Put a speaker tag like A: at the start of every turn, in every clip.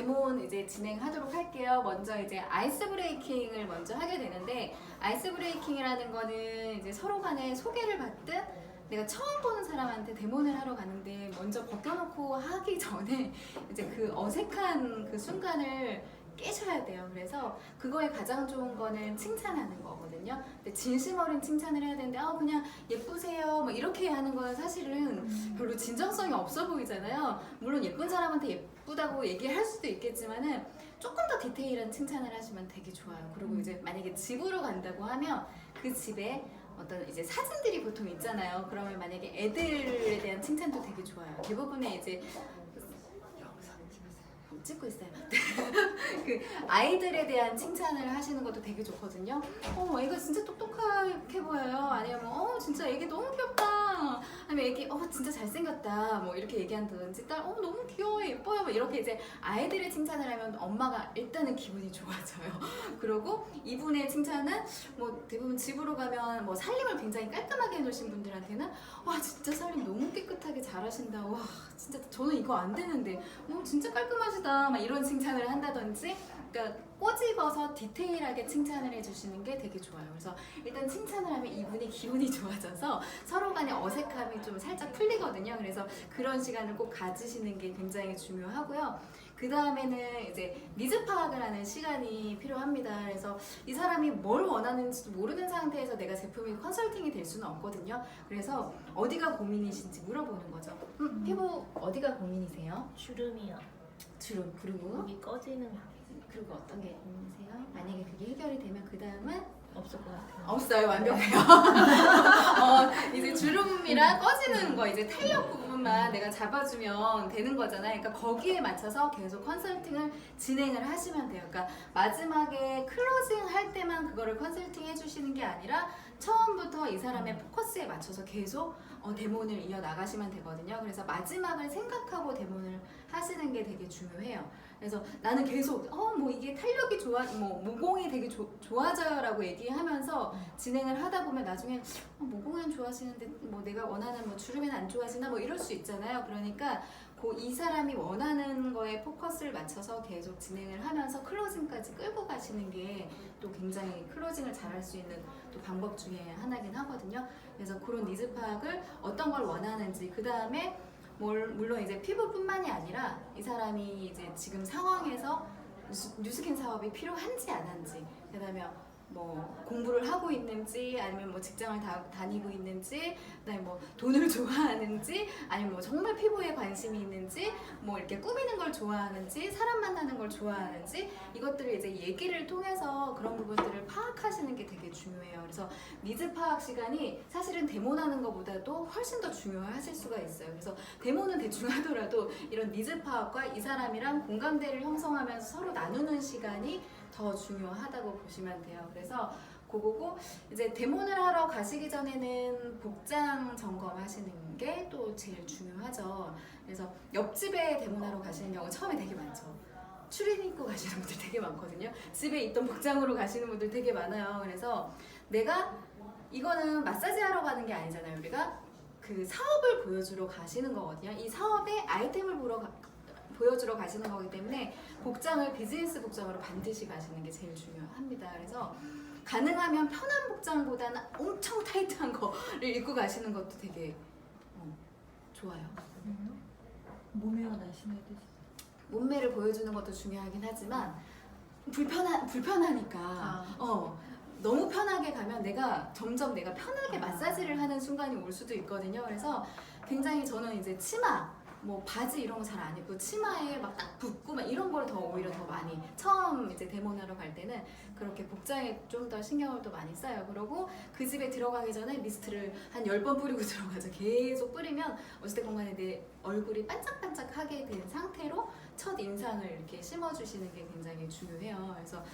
A: 데몬 이제 진행하도록 할게요. 먼저 이제 아이스 브레이킹을 먼저 하게 되는데, 아이스 브레이킹이라는 거는 이제 서로 간에 소개를 받든 내가 처음 보는 사람한테 데몬을 하러 가는데 먼저 벗겨놓고 하기 전에 이제 그 어색한 그 순간을 깨셔야 돼요. 그래서 그거에 가장 좋은 거는 칭찬하는 거거든요. 근데 진심 어린 칭찬을 해야 되는데 그냥 예쁘세요 뭐 이렇게 하는 건 사실은 별로 진정성이 없어 보이잖아요. 물론 예쁜 사람한테 예쁘다고 얘기할 수도 있겠지만은 조금 더 디테일한 칭찬을 하시면 되게 좋아요. 그리고 이제 만약에 집으로 간다고 하면 그 집에 어떤 이제 사진들이 보통 있잖아요. 그러면 만약에 애들에 대한 칭찬도 되게 좋아요. 대부분의 이제 찍고 있어요. 그 아이들에 대한 칭찬을 하시는 것도 되게 좋거든요. 애가 진짜 똑똑하게 보여요. 아니면 진짜 애기 너무 귀엽다. 아니면 애기 진짜 잘생겼다. 뭐 이렇게 얘기한다든지 딸 너무 귀여워 예뻐요. 뭐 이렇게 이제 아이들의 칭찬을 하면 엄마가 일단은 기분이 좋아져요. 그리고 이분의 칭찬은 뭐 대부분 집으로 가면 뭐 살림을 굉장히 깔끔하게 해놓으신 분들한테는 와 진짜 살림 너무 깨끗하게 잘하신다. 와 진짜 저는 이거 안 되는데 진짜 깔끔하시다. 막 이런 칭찬을 한다든지, 그러니까 꼬집어서 디테일하게 칭찬을 해주시는 게 되게 좋아요. 그래서 일단 칭찬을 하면 이분이 기분이 좋아져서 서로 간의 어색함이 좀 살짝 풀리거든요. 그래서 그런 시간을 꼭 가지시는 게 굉장히 중요하고요. 그 다음에는 이제 니즈 파악을 하는 시간이 필요합니다. 그래서 이 사람이 뭘 원하는지도 모르는 상태에서 내가 제품이 컨설팅이 될 수는 없거든요. 그래서 어디가 고민이신지 물어보는 거죠. 피부 어디가 고민이세요?
B: 주름이요.
A: 주름. 그리고
B: 여기 꺼지는 거
A: 그리고 어떤 게 고민이세요? 만약에 그게 해결이 되면 그 다음은
B: 없을 것 같아요.
A: 없어요. 완벽해요. 이제 주름이랑 꺼지는 거 이제 탄력 부분만 내가 잡아주면 되는 거잖아요. 그러니까 거기에 맞춰서 계속 컨설팅을 진행을 하시면 돼요. 그러니까 마지막에 클로징 할 때만 그거를 컨설팅 해주시는 게 아니라 처음부터 이 사람의 포커스에 맞춰서 계속 데몬을 이어 나가시면 되거든요. 그래서 마지막을 생각하고 데몬을 하시는 게 되게 중요해요. 그래서 나는 계속 뭐 이게 탄력이 좋아, 뭐 모공이 되게 좋아져요라고 얘기하면서 진행을 하다 보면 나중에 모공은 좋아지는데 뭐 내가 원하는 뭐 주름에는 안 좋아지나 뭐 이럴 수 있잖아요. 그러니까 이 사람이 원하는 거에 포커스를 맞춰서 계속 진행을 하면서 클로징까지 끌고 가시는 게 또 굉장히 클로징을 잘할 수 있는 또 방법 중에 하나긴 하거든요. 그래서 그런 니즈 파악을 어떤 걸 원하는지, 그 다음에 물론 이제 피부뿐만이 아니라 이 사람이 이제 지금 상황에서 뉴스킨 사업이 필요한지 안 한지, 그다음에 뭐 공부를 하고 있는지 아니면 뭐 직장을 다니고 있는지, 그다음에 뭐 돈을 좋아하는지 아니면 뭐 정말 피부에 관심이 있는지, 뭐 이렇게 꾸미는 걸 좋아하는지 사람 만나는 걸 좋아하는지, 이것들을 이제 얘기를 통해서 그런 부분들을 파악하시는 게 되게 중요해요. 그래서 니즈 파악 시간이 사실은 데모하는 것보다도 훨씬 더 중요하실 수가 있어요. 그래서 데모는 대충 하더라도 이런 니즈 파악과 이 사람이랑 공감대를 형성하면서 서로 나누는 시간이 더 중요하다고 보시면 돼요. 그래서 그거고, 이제 데모를 하러 가시기 전에는 복장 점검하시는 게 또 제일 중요하죠. 그래서 옆집에 데모하러 가시는 경우 처음에 되게 많죠. 추리닝 입고 가시는 분들 되게 많거든요. 집에 있던 복장으로 가시는 분들 되게 많아요. 그래서 내가 이거는 마사지 하러 가는 게 아니잖아요. 우리가 그 사업을 보여주러 가시는 거거든요. 이 사업의 아이템을 보여주러 가시는 거기 때문에 복장을 비즈니스 복장으로 반드시 가시는 게 제일 중요합니다. 그래서 가능하면 편한 복장보다는 엄청 타이트한 거를 입고 가시는 것도 되게 좋아요.
C: 몸매가 날씬해도
A: 몸매를 보여주는 것도 중요하긴 하지만 불편하니까 너무 편하게 가면 점점 내가 편하게 마사지를 하는 순간이 올 수도 있거든요. 그래서 굉장히 저는 이제 치마, 뭐 바지 이런 거 잘 안 입고 치마에 막 딱 붙고 막 이런 걸 오히려 더 많이 처음 이제 데모하러 갈 때는 그렇게 복장에 좀 더 신경을 또 많이 써요. 그러고 그 집에 들어가기 전에 미스트를 한 10번 뿌리고 들어가죠. 계속 뿌리면 어쨌든 간에 내 얼굴이 반짝반짝하게 된 상태로 첫 인상을 이렇게 심어주시는 게 굉장히 중요해요. 그래서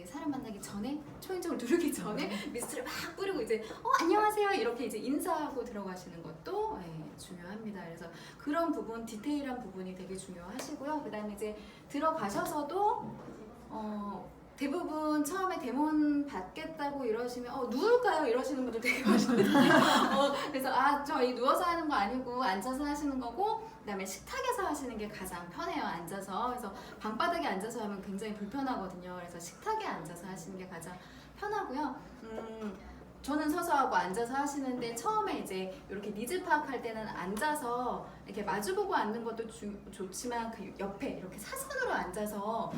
A: 사람 만나기 전에, 초인종을 누르기 전에 미스트를 막 뿌리고 이제 안녕하세요 이렇게 이제 인사하고 들어가시는 것도 중요합니다. 그래서 그런 부분, 디테일한 부분이 되게 중요하시고요. 그 다음에 이제 들어가셔서도 대부분 처음에 데몬 받겠다고 이러시면 누울까요? 이러시는 분들 되게 많으시거든요. 그래서 저희 누워서 하는 거 아니고 앉아서 하시는 거고, 그다음에 식탁에서 하시는 게 가장 편해요. 앉아서. 그래서 방바닥에 앉아서 하면 굉장히 불편하거든요. 그래서 식탁에 앉아서 하시는 게 가장 편하고요. 저는 서서 하고 앉아서 하시는데, 처음에 이제 이렇게 니즈 파악할 때는 앉아서 이렇게 마주보고 앉는 것도 좋지만 그 옆에 이렇게 사선으로 앉아서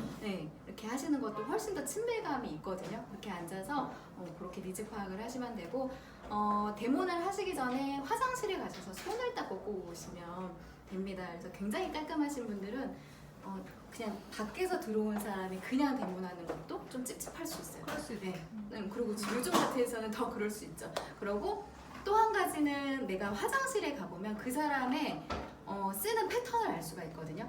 A: 이렇게 하시는 것도 훨씬 더 친밀감이 있거든요. 그렇게 앉아서 그렇게 니즈 파악을 하시면 되고, 데몬을 하시기 전에 화장실에 가셔서 손을 닦고 꼭 오시면 됩니다. 그래서 굉장히 깔끔하신 분들은 그냥 밖에서 들어온 사람이 그냥 데몬하는 것도 좀 찝찝할 수 있어요.
C: 그럴 수 있어요.
A: 그리고 요즘 같아서는 더 그럴 수 있죠. 그리고 또 한 가지는 내가 화장실에 가보면 그 사람의 쓰는 패턴을 알 수가 있거든요.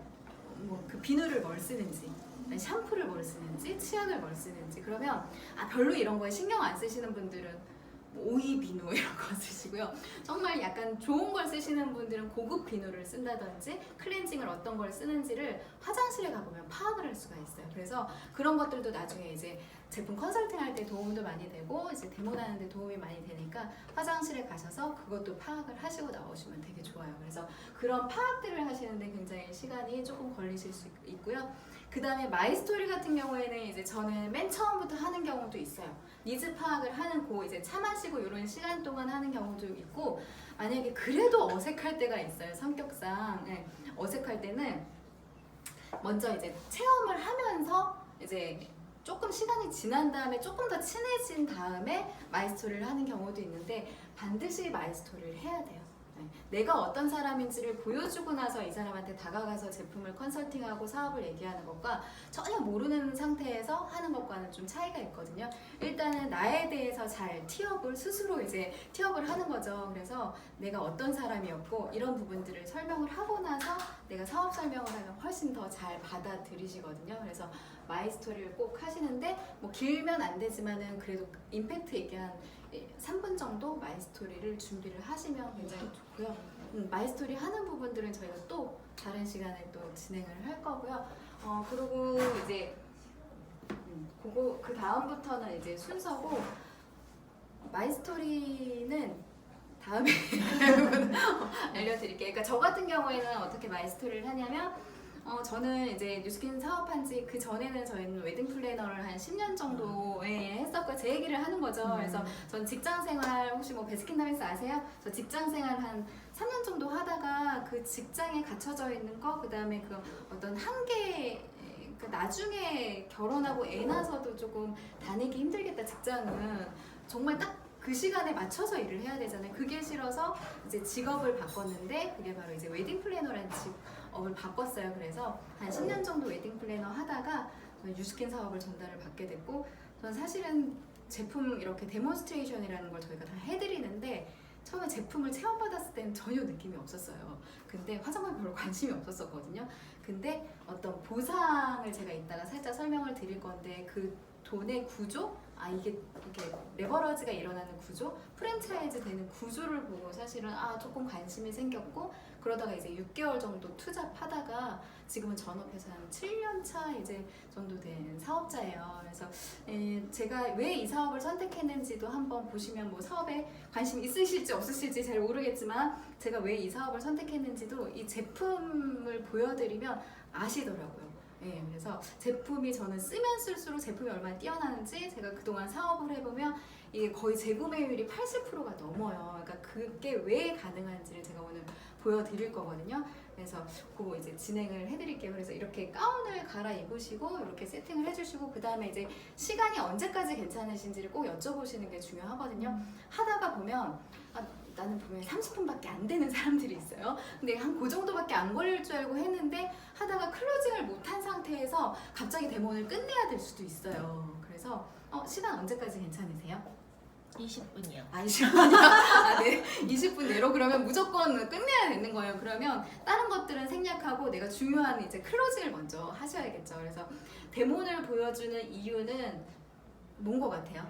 A: 뭐 그 비누를 뭘 쓰는지, 샴푸를 뭘 쓰는지, 치약을 뭘 쓰는지. 그러면 별로 이런 거에 신경 안 쓰시는 분들은 오이 비누 이런 거 쓰시고요. 정말 약간 좋은 걸 쓰시는 분들은 고급 비누를 쓴다든지 클렌징을 어떤 걸 쓰는지를 화장실에 가보면 파악을 할 수가 있어요. 그래서 그런 것들도 나중에 이제 제품 컨설팅 할 때 도움도 많이 되고, 이제 데모하는 데 도움이 많이 되니까 화장실에 가셔서 그것도 파악을 하시고 나오시면 되게 좋아요. 그래서 그런 파악들을 하시는데 굉장히 시간이 조금 걸리실 수 있고요. 그 다음에 마이스토리 같은 경우에는 이제 저는 맨 처음부터 하는 경우도 있어요. 니즈 파악을 하는 이제 차 마시고 이런 시간 동안 하는 경우도 있고, 만약에 그래도 어색할 때가 있어요. 성격상 어색할 때는 먼저 이제 체험을 하면서 이제 조금 시간이 지난 다음에 조금 더 친해진 다음에 마이스토리를 하는 경우도 있는데, 반드시 마이스토리를 해야 돼요. 내가 어떤 사람인지를 보여주고 나서 이 사람한테 다가가서 제품을 컨설팅하고 사업을 얘기하는 것과 전혀 모르는 상태에서 하는 것과는 좀 차이가 있거든요. 일단은 나에 대해서 잘 스스로 이제 티업을 하는 거죠. 그래서 내가 어떤 사람이었고 이런 부분들을 설명을 하고 나서 내가 사업 설명을 하면 훨씬 더 잘 받아들이시거든요. 그래서 마이스토리를 꼭 하시는데, 뭐 길면 안 되지만은 그래도 임팩트 있게 한 3분 정도 마이스토리를 준비를 하시면 굉장히 좋고요. 마이스토리 하는 부분들은 저희가 또 다른 시간에 또 진행을 할 거고요. 그리고 이제 그 다음부터는 이제 순서고, 마이스토리는 다음에 알려드릴게요. 그러니까 저 같은 경우에는 어떻게 마이스토리를 하냐면, 저는 이제 뉴스킨 사업한 지 그 전에는 저희는 웨딩 플래너를 한 10년 정도에 했었고, 제 얘기를 하는 거죠. 그래서 전 직장 생활, 혹시 뭐 베스킨라빈스 아세요? 저 직장 생활 한 3년 정도 하다가 그 직장에 갇혀져 있는 거, 그 다음에 그 어떤 한계, 나중에 결혼하고 애 낳아서도 조금 다니기 힘들겠다, 직장은. 정말 딱 그 시간에 맞춰서 일을 해야 되잖아요. 그게 싫어서 이제 직업을 바꿨는데, 그게 바로 이제 웨딩 플래너라는 직업을 바꿨어요. 그래서 한 10년 정도 웨딩 플래너 하다가 뉴스킨 사업을 전달을 받게 됐고, 전 사실은 제품 이렇게 데몬스트레이션이라는 걸 저희가 다 해드리는데, 처음에 제품을 체험받았을 때는 전혀 느낌이 없었어요. 근데 화장품에 별로 관심이 없었거든요. 근데 어떤 보상을 제가 이따가 살짝 설명을 드릴 건데, 그 돈의 구조? 이게 이렇게 레버러지가 일어나는 구조? 프랜차이즈 되는 구조를 보고 사실은 조금 관심이 생겼고, 그러다가 이제 6개월 정도 투잡하다가 지금은 전업해서 한 7년 차 이제 정도 된 사업자예요. 그래서 제가 왜 이 사업을 선택했는지도 한번 보시면, 뭐 사업에 관심 있으실지 없으실지 잘 모르겠지만, 제가 왜 이 사업을 선택했는지도 이 제품을 보여드리면 아시더라고요. 그래서 제품이 저는 쓰면 쓸수록 제품이 얼마나 뛰어나는지, 제가 그동안 사업을 해보면 이게 거의 재구매율이 80%가 넘어요. 그러니까 그게 왜 가능한지를 제가 오늘 보여드릴 거거든요. 그래서 그거 이제 진행을 해드릴게요. 그래서 이렇게 가운을 갈아입으시고 이렇게 세팅을 해주시고, 그 다음에 이제 시간이 언제까지 괜찮으신지를 꼭 여쭤보시는 게 중요하거든요. 하다가 보면 나는 보면 30분밖에 안 되는 사람들이 있어요. 근데 한 그 정도밖에 안 걸릴 줄 알고 했는데, 하다가 클로징을 못한 상태에서 갑자기 데모를 끝내야 될 수도 있어요. 그래서 시간 언제까지 괜찮으세요?
B: 20분이요.
A: 20분이요? 네. 20분 내로 그러면 무조건 끝내야 되는 거예요. 그러면 다른 것들은 생략하고 내가 중요한 이제 클로징을 먼저 하셔야겠죠. 그래서 데모를 보여주는 이유는 뭔 것 같아요?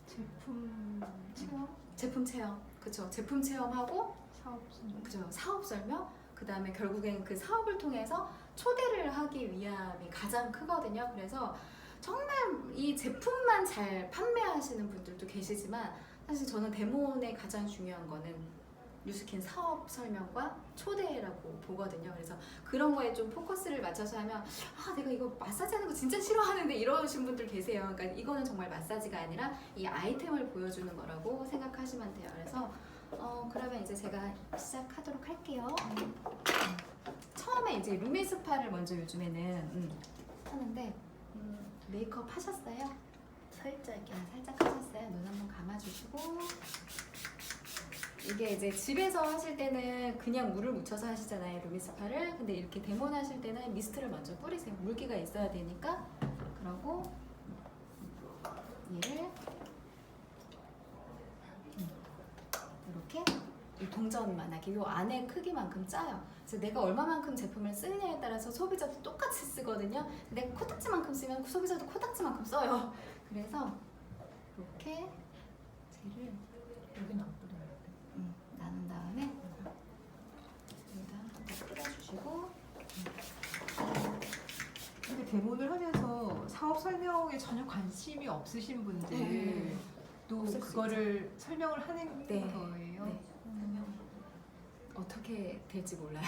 C: 제품 체험,
A: 제품 체험. 그쵸. 제품 체험하고,
C: 사업 설명.
A: 그죠. 사업 설명. 그 다음에 결국엔 그 사업을 통해서 초대를 하기 위함이 가장 크거든요. 그래서 정말 이 제품만 잘 판매하시는 분들도 계시지만 사실 저는 데몬의 가장 중요한 거는 뉴스킨 사업 설명과 초대라고 보거든요. 그래서 그런 거에 좀 포커스를 맞춰서 하면 내가 이거 마사지 하는 거 진짜 싫어하는데 이러신 분들 계세요. 그러니까 이거는 정말 마사지가 아니라 이 아이템을 보여주는 거라고 생각하시면 돼요. 그래서 그러면 이제 제가 시작하도록 할게요. 처음에 이제 루미스파를 먼저 요즘에는 하는데 메이크업 하셨어요?
B: 살짝이요.
A: 살짝 하셨어요. 눈 한번 감아주시고 이게 이제 집에서 하실 때는 그냥 물을 묻혀서 하시잖아요, 루미스파를. 근데 이렇게 데몬 하실 때는 미스트를 먼저 뿌리세요. 물기가 있어야 되니까. 그러고 얘를 이렇게 이 동전만하게 이 안에 크기만큼 짜요. 그래서 내가 얼마만큼 제품을 쓰느냐에 따라서 소비자도 똑같이 쓰거든요. 내가 코딱지만큼 쓰면 소비자도 코딱지만큼 써요. 그래서 이렇게 젤을
B: 여기는 안 뿌려요.
A: 나눈 다음에 여기다 뿌려주시고
C: 근데 데모를 하면서 사업 설명에 전혀 관심이 없으신 분들도
A: 네. 없을 수
C: 그거를 설명을 하는
A: 네.
C: 거예요.
A: 네. 어떻게 될지 몰라요.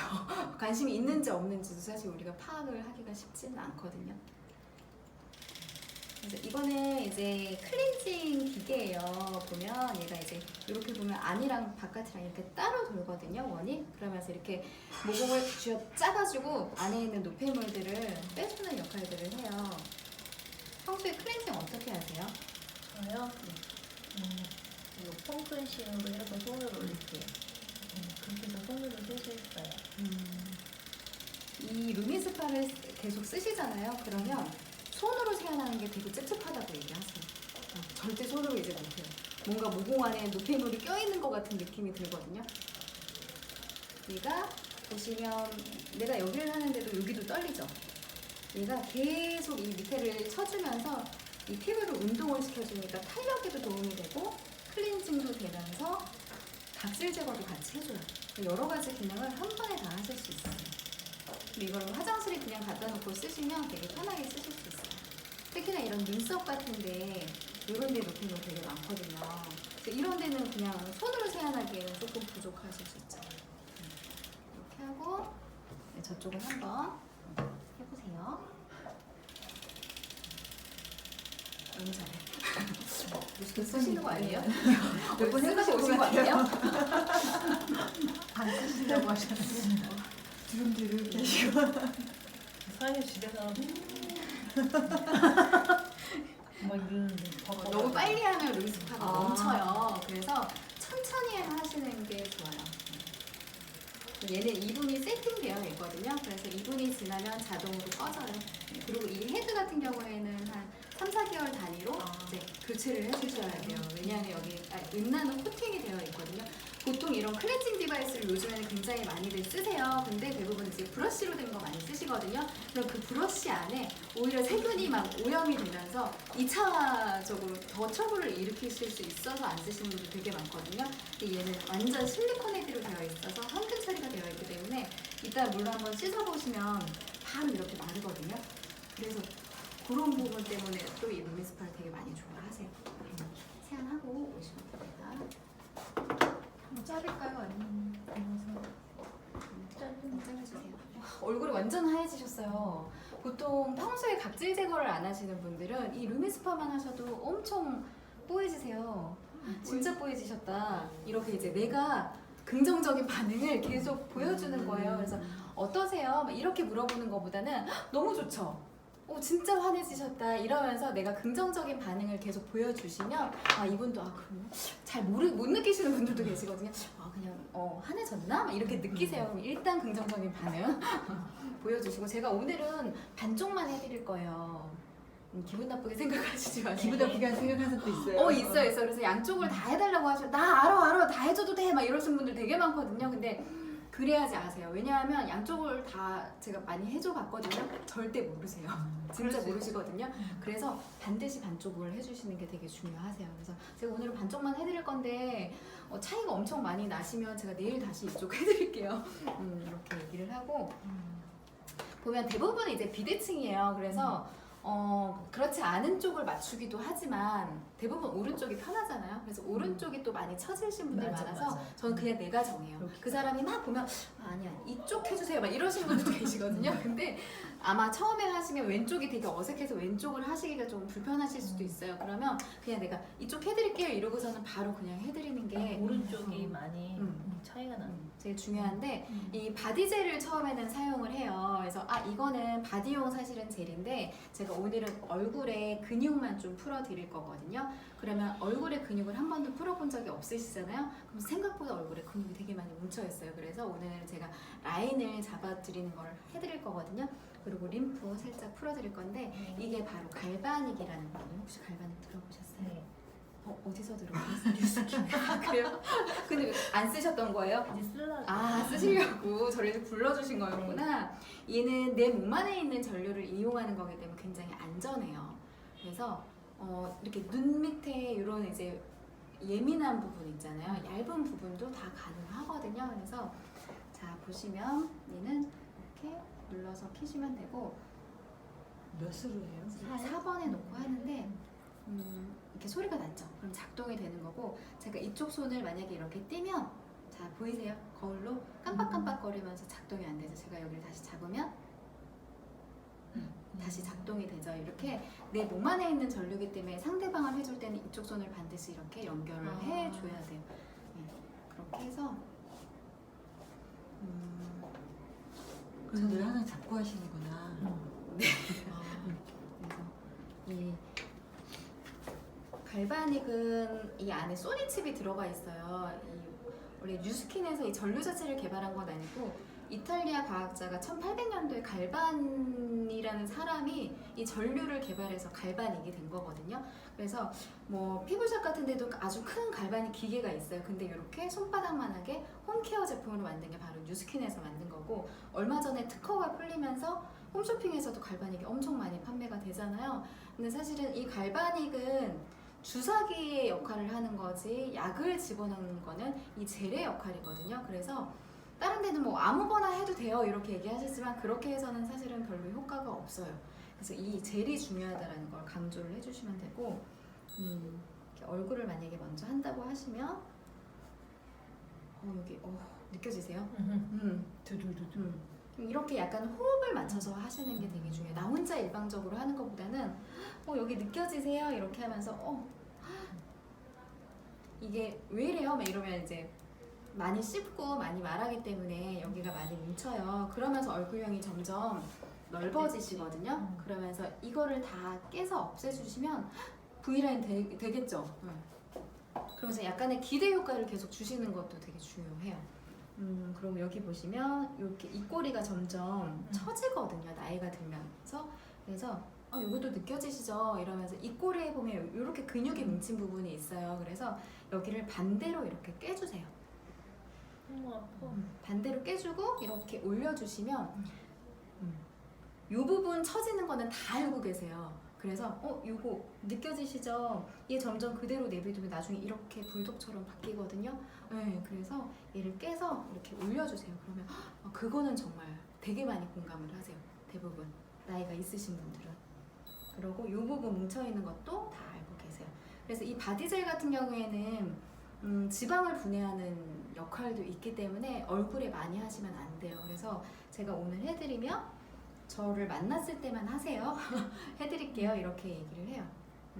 A: 관심이 있는지 없는지도 사실 우리가 파악을 하기가 쉽지는 않거든요. 그래서 이거는 이제 클렌징 기계예요. 보면 얘가 이제 이렇게 보면 안이랑 바깥이랑 이렇게 따로 돌거든요. 원이. 그러면서 이렇게 모공을 쥐어 짜가지고 안에 있는 노폐물들을 빼주는 역할들을 해요. 평소에 클렌징 어떻게 하세요?
B: 저요? 이거 폼클렌싱으로 해서 손을 올릴게요. 그렇게 해서 손으로 세수했어요.
A: 이 루미스파를 계속 쓰시잖아요. 그러면 손으로 세안하는 게 되게 찝찝하다고 얘기하세요. 절대 손으로 이제 못해요. 뭔가 모공 안에 노폐물이 껴있는 것 같은 느낌이 들거든요. 얘가 보시면 내가 여기를 하는데도 여기도 떨리죠. 얘가 계속 이 밑에를 쳐주면서 이 피부를 운동을 시켜주니까 탄력에도 도움이 되고 클렌징도 되면서 각질 제거도 같이 해줘요. 여러 가지 기능을 한 번에 다 하실 수 있어요. 근데 이거를 화장실에 그냥 갖다 놓고 쓰시면 되게 편하게 쓰실 수 있어요. 특히나 이런 눈썹 같은데 이런 데 노폐물 되게 많거든요. 그래서 이런 데는 그냥 손으로 세안하기에는 조금 부족하실 수 있죠. 이렇게 하고 저쪽은 한번 해보세요. 너무 잘해. 무슨 쓰시는 거 아니에요? 몇 번 해보시고 오신 거 아니에요?
C: 안 쓰신다고 하셨는데 주름주름 계시고
B: 사장님 집에서 막 이러는데
A: 너무 빨리 하면 루미스파가 멈춰요. 그래서 천천히 하시는 게 좋아요. 얘는 2분이 세팅되어 있거든요. 그래서 2분이 지나면 자동으로 꺼져요. 그리고 이 헤드 같은 경우에는 한 3, 4개월 단위로 이제 교체를 해주셔야 돼요. 왜냐하면 여기 은나는 코팅이 되어 있거든요. 보통 이런 클렌징 디바이스를 요즘에는 굉장히 많이들 쓰세요. 근데 대부분 이제 브러쉬로 된 거 많이 쓰시거든요. 그럼 그 브러쉬 안에 오히려 세균이 막 오염이 되면서 2차적으로 더 트러블을 일으키실 수 있어서 안 쓰시는 분들 되게 많거든요. 근데 얘는 완전 실리콘 헤드로 되어 있어서 한끗 처리가 되어 있기 때문에 이따 물로 한번 씻어보시면 바로 이렇게 마르거든요. 그래서 그런 부분 때문에 또 이 루미스파를 되게 많이 좋아하세요. 세안하고 오시면 됩니다.
C: 뭐 자를까요? 아니면 데모서
A: 잘라주세요. 얼굴이 완전 하얘지셨어요. 보통 평소에 각질 제거를 안 하시는 분들은 이 루미스파만 하셔도 엄청 뽀얘지세요. 진짜 뽀얘지셨다. 이렇게 이제 내가 긍정적인 반응을 계속 보여주는 거예요. 그래서 어떠세요? 막 이렇게 물어보는 것보다는 너무 좋죠. 진짜 환해지셨다 이러면서 내가 긍정적인 반응을 계속 보여주시면 이분도 그럼 잘 못 느끼시는 분들도 계시거든요. 그냥 환해졌나? 막 이렇게 느끼세요. 그럼 일단 긍정적인 반응 보여주시고 제가 오늘은 반쪽만 해드릴 거예요. 기분 나쁘게 생각하시지 마세요.
C: 기분 나쁘게 생각하는 사람도 있어요.
A: 있어요. 그래서 양쪽을 다 해달라고 하셔. 나 알아 다 해줘도 돼 막 이러시는 분들 되게 많거든요. 근데 그래야지 아세요. 왜냐하면 양쪽을 다 제가 많이 해줘 봤거든요. 절대 모르세요. 진짜 모르시거든요. 그래서 반드시 반쪽을 해주시는 게 되게 중요하세요. 그래서 제가 오늘은 반쪽만 해드릴 건데 차이가 엄청 많이 나시면 제가 내일 다시 이쪽 해드릴게요. 이렇게 얘기를 하고 보면 대부분 이제 비대칭이에요. 그래서 그렇지 않은 쪽을 맞추기도 하지만 대부분 오른쪽이 편하잖아요. 그래서 오른쪽이 또 많이 처지신 분들이
B: 맞아,
A: 많아서
B: 맞아.
A: 저는 그냥 내가 정해요.
B: 이렇게.
A: 그 사람이 막 보면 아니야 이쪽 해주세요 막 이러시는 분들도 계시거든요. 근데 아마 처음에 하시면 왼쪽이 되게 어색해서 왼쪽을 하시기가 좀 불편하실 수도 있어요. 그러면 그냥 내가 이쪽 해드릴게요 이러고서는 바로 그냥 해드리는 게
B: 오른쪽이 많이 차이가 나는.
A: 제일 중요한데 이 바디젤을 처음에는 사용을 해요. 그래서 이거는 바디용 사실은 젤인데 제가 오늘은 얼굴에 근육만 좀 풀어드릴 거거든요. 그러면 얼굴에 근육을 한 번도 풀어본 적이 없으시잖아요. 그럼 생각보다 얼굴에 근육이 되게 많이 뭉쳐있어요. 그래서 오늘은 제가 라인을 잡아드리는 걸 해드릴 거거든요. 그리고 림프 살짝 풀어드릴 건데 이게 바로 갈바닉이라는 거예요. 혹시 갈바닉 들어보셨어요?
B: 네.
A: 어디서 들어보셨어요? 뉴스킹. 근데요? 근데 안 쓰셨던 거예요?
B: 이제 쓰려고.
A: 쓰시려고 저를 불러주신 거였구나. 얘는 내 몸 안에 있는 전류를 이용하는 거기 때문에 굉장히 안전해요. 그래서 이렇게 눈 밑에 이런 이제 예민한 부분 있잖아요. 얇은 부분도 다 가능하거든요. 그래서 자 보시면 얘는 이렇게 눌러서 키시면 되고
C: 몇 수로 해요?
A: 4번에 놓고 하는데 이렇게 소리가 났죠. 그럼 작동이 되는 거고 제가 이쪽 손을 만약에 이렇게 띄면 자 보이세요? 거울로 깜빡깜빡거리면서 작동이 안 되죠. 제가 여기를 다시 잡으면 다시 작동이 되죠. 이렇게 내 몸 안에 있는 전류기 때문에 상대방을 해줄 때는 이쪽 손을 반드시 이렇게 연결을 해줘야 돼요. 네, 그렇게 해서
C: 그래서 늘 항상 잡고 하시는구나.
A: 그래서 이 갈바닉은 이 안에 소니칩이 들어가 있어요. 원래 뉴스킨에서 이 전류 자체를 개발한 건 아니고 이탈리아 과학자가 1800년도에 갈반이라는 사람이 이 전류를 개발해서 갈바닉이 된 거거든요. 그래서 뭐 피부샵 같은 데도 아주 큰 갈바닉 기계가 있어요. 근데 이렇게 손바닥만하게 홈케어 제품으로 만든 게 바로 뉴스킨에서 만든 거고 얼마 전에 특허가 풀리면서 홈쇼핑에서도 갈바닉이 엄청 많이 판매가 되잖아요. 근데 사실은 이 갈바닉은 주사기의 역할을 하는 거지 약을 집어넣는 거는 이 젤의 역할이거든요. 그래서 다른 데는 뭐 아무거나 해도 돼요 이렇게 얘기하셨지만 그렇게 해서는 사실은 별로 효과가 없어요. 그래서 이 젤이 중요하다는 걸 강조를 해주시면 되고 이렇게 얼굴을 만약에 먼저 한다고 하시면 여기 느껴지세요?
B: 두두두두.
A: 이렇게 약간 호흡을 맞춰서 하시는 게 되게 중요해요. 나 혼자 일방적으로 하는 것보다는 여기 느껴지세요? 이렇게 하면서 이게 왜 이래요? 막 이러면 이제 많이 씹고 많이 말하기 때문에 여기가 많이 뭉쳐요. 그러면서 얼굴형이 점점 넓어지시거든요. 그러면서 이거를 다 깨서 없애주시면 V라인 되겠죠? 그러면서 약간의 기대 효과를 계속 주시는 것도 되게 중요해요. 그럼 여기 보시면 이렇게 입꼬리가 점점 처지거든요. 나이가 들면서. 그래서 이것도 느껴지시죠? 이러면서 입꼬리에 보면 이렇게 근육이 뭉친 부분이 있어요. 그래서 여기를 반대로 이렇게 깨주세요.
B: 너무 아파.
A: 반대로 깨주고 이렇게 올려주시면 이 부분 처지는 거는 다 알고 계세요. 그래서 이거 느껴지시죠? 얘 점점 그대로 내비두면 나중에 이렇게 불독처럼 바뀌거든요. 네, 그래서 얘를 깨서 이렇게 올려주세요. 그러면 그거는 정말 되게 많이 공감을 하세요. 대부분 나이가 있으신 분들은. 그리고 이 부분 뭉쳐있는 것도 다 알고 계세요. 그래서 이 바디젤 같은 경우에는 지방을 분해하는 역할도 있기 때문에 얼굴에 많이 하시면 안 돼요. 그래서 제가 오늘 해드리면 저를 만났을 때만 하세요. 해드릴게요. 이렇게 얘기를 해요.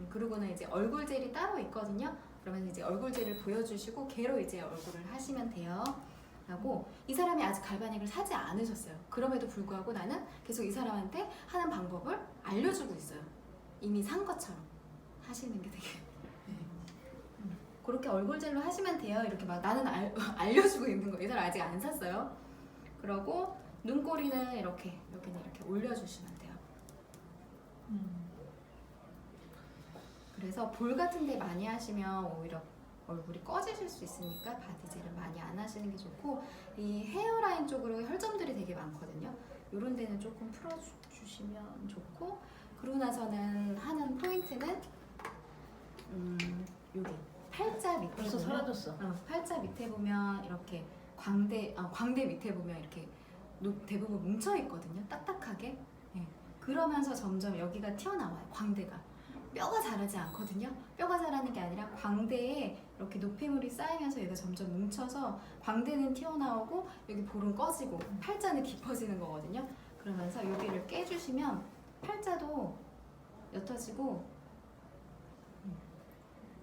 A: 그리고는 이제 얼굴 젤이 따로 있거든요. 그러면 이제 얼굴 젤을 보여주시고 걔로 이제 얼굴을 하시면 돼요. 하고 이 사람이 아직 갈바닉을 사지 않으셨어요. 그럼에도 불구하고 나는 계속 이 사람한테 하는 방법을 알려주고 있어요. 이미 산 것처럼 하시는 게 되게 그렇게 얼굴 젤로 하시면 돼요. 이렇게 막 나는 알려주고 있는 거. 이 사람 아직 안 샀어요. 그러고 눈꼬리는 이렇게 여기는 이렇게 올려주시면 돼요. 그래서 볼 같은 데 많이 하시면 오히려 얼굴이 꺼지실 수 있으니까 바디젤을 많이 안 하시는 게 좋고 이 헤어라인 쪽으로 혈점들이 되게 많거든요. 이런 데는 조금 풀어주시면 좋고 그러고 나서는 하는 포인트는 여기 팔자 밑에
B: 벌써
A: 보면
B: 사라졌어.
A: 팔자 밑에 보면 이렇게 광대 밑에 보면 이렇게 대부분 뭉쳐 있거든요. 딱딱하게. 네. 그러면서 점점 여기가 튀어나와요. 광대가. 뼈가 자라지 않거든요. 뼈가 자라는 게 아니라 광대에 이렇게 노폐물이 쌓이면서 얘가 점점 뭉쳐서 광대는 튀어나오고 여기 볼은 꺼지고 팔자는 깊어지는 거거든요. 그러면서 여기를 깨주시면 팔자도 옅어지고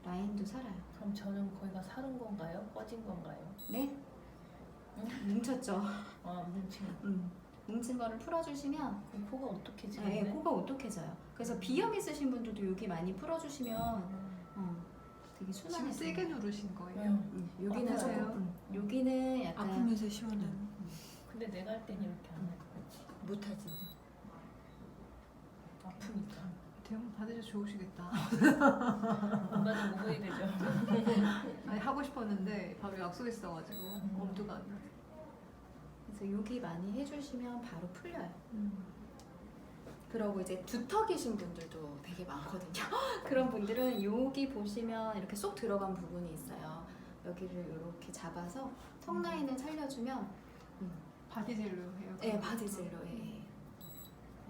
A: 라인도 살아요.
B: 그럼 저는 거기가 사른 건가요? 꺼진 건가요?
A: 네? 뭉쳤죠.
B: 아 뭉친.
A: 뭉친 거를 풀어주시면
B: 그럼 코가 어떻게
A: 네,
B: 지는데?
A: 코가 오똑해져요. 그래서 비염 있으신 분들도 여기 많이 풀어주시면 되게
C: 지금
A: 순하게
C: 세게 누르신 거예요?
A: 여기는
C: 아파요?
A: 조금 여기는 약간
C: 아프면서 시원한.
B: 근데 내가 할 땐 이렇게 안 할 거지.
C: 못하지.
B: 아프니까.
C: 대형 받으셔 좋으시겠다.
B: 안 맞으면 모분이 되죠.
C: 아니 하고 싶었는데 바로 약속 있어가지고 엄두가 안 나.
A: 그래서 여기 많이 해주시면 바로 풀려요. 그러고 이제 두턱이신 분들도 되게 많거든요. 그런 분들은 여기 보시면 이렇게 쏙 들어간 부분이 있어요. 여기를 이렇게 잡아서 턱 라인을 살려주면
C: 바디젤로 해요?
A: 네, 바디젤로 예.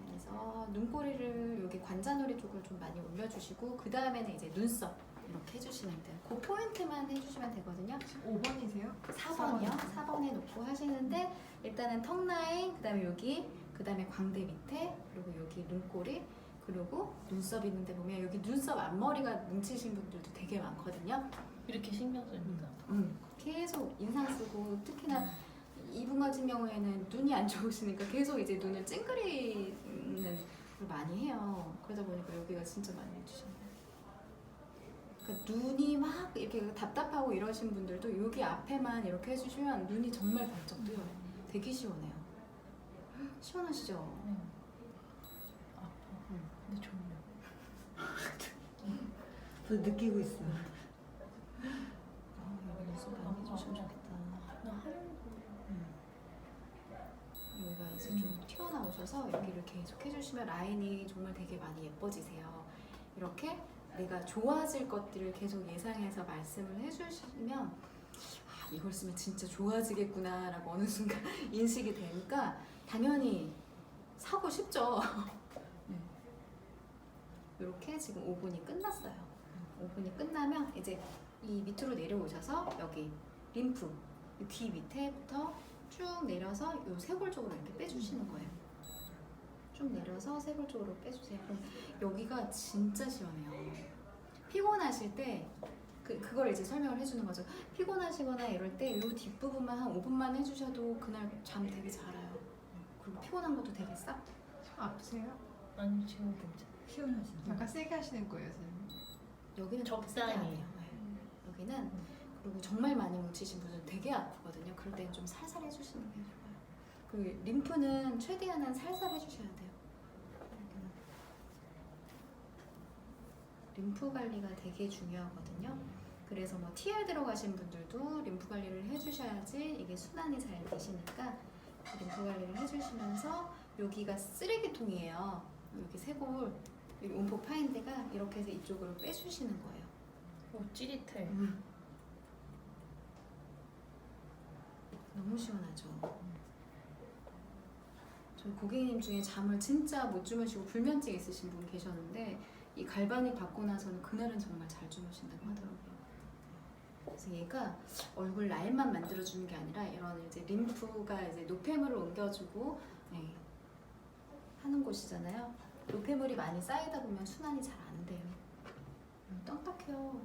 A: 그래서 눈꼬리를 여기 관자놀이 쪽을 좀 많이 올려주시고 그 다음에는 이제 눈썹 이렇게 해주시면 돼요. 그 포인트만 해주시면 되거든요.
C: 5번이세요?
A: 4번이요. 4번에 놓고 하시는데 일단은 턱 라인, 그 다음에 여기, 그 다음에 광대 밑에, 그리고 여기 눈꼬리, 그리고 눈썹 있는데 보면 여기 눈썹 앞머리가 뭉치신 분들도 되게 많거든요.
B: 이렇게 신경 씁니다.
A: 계속 인상 쓰고 특히나 이분 같은 경우에는 눈이 안 좋으시니까 계속 이제 눈을 찡그리는 걸 많이 해요. 그러다 보니까 여기가 진짜 많이 해주시네요. 그러니까 눈이 막 이렇게 답답하고 이러신 분들도 여기 앞에만 이렇게 해주시면 눈이 정말 번쩍 뜨요. 되게 시원해요. 시원하시죠?
B: 네. 아파. 근데 좋네요.
D: 저 느끼고 있어.
A: 여기 눈썹 많이 해주시면 좋겠다.
B: 나 하는
A: 여기가 이제 좀 튀어나오셔서 여기를 계속 해주시면 라인이 정말 되게 많이 예뻐지세요. 이렇게 내가 좋아질 것들을 계속 예상해서 말씀을 해주시면 아, 이걸 쓰면 진짜 좋아지겠구나 라고 어느 순간 인식이 되니까 당연히 사고 싶죠. 네. 이렇게 지금 5분이 끝났어요. 5분이 끝나면 이제 이 밑으로 내려오셔서 여기 림프 이 귀 밑에부터 쭉 내려서 이 쇄골 쪽으로 이렇게 빼주시는 거예요. 쭉 내려서 쇄골 쪽으로 빼주세요. 그럼 여기가 진짜 시원해요. 피곤하실 때 그걸 이제 설명을 해주는 거죠. 피곤하시거나 이럴 때 이 뒷부분만 한 5분만 해주셔도 그날 잠 되게 잘 와요. 그리고 피곤한 것도 되게 싹.
C: 아프세요?
B: 아니 지금 괜찮아.
D: 시원하신다.
C: 약간 세게 하시는 거예요, 선생님?
A: 여기는
B: 적당히.
A: 적당히 안 해요. 네. 여기는 그리고 정말 많이 뭉치신 분들은 되게 아프거든요. 그럴 때는 좀 살살 해주시는 게 좋아요. 그리고 림프는 최대한은 살살 해주셔야 돼요. 림프 관리가 되게 중요하거든요. 그래서 뭐 TR 들어가신 분들도 림프 관리를 해주셔야지 이게 순환이 잘 되시니까 림프 관리를 해주시면서 여기가 쓰레기통이에요. 여기 쇄골, 여기 온폭 파인 데가 이렇게 해서 이쪽으로 빼주시는 거예요.
B: 오 찌릿해.
A: 너무 시원하죠. 저희 고객님 중에 잠을 진짜 못 주무시고 불면증 있으신 분 계셨는데 이 갈바닉 받고 나서는 그날은 정말 잘 주무신다고 하더라고요. 그래서 얘가 얼굴 라인만 만들어주는 게 아니라 이런 이제 림프가 이제 노폐물을 옮겨주고 네, 하는 곳이잖아요. 노폐물이 많이 쌓이다 보면 순환이 잘 안 돼요. 딱딱해요.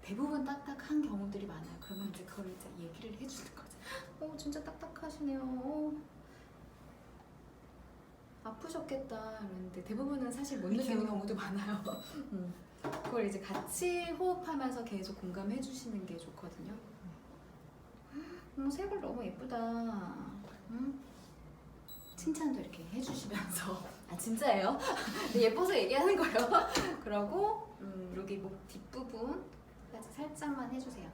A: 대부분 딱딱한 경우들이 많아요. 그러면 이제 그걸 이제 얘기를 해주는 거죠. 진짜 딱딱하시네요. 아프셨겠다. 이러는데 대부분은 사실 못 느끼는 경우도 많아요. 그걸 이제 같이 호흡하면서 계속 공감해 주시는 게 좋거든요. 쇄골 너무 예쁘다. 칭찬도 이렇게 해주시면서 아 진짜예요? 네, 예뻐서 얘기하는 거예요. 그러고 여기 목 뒷부분까지 살짝만 해주세요.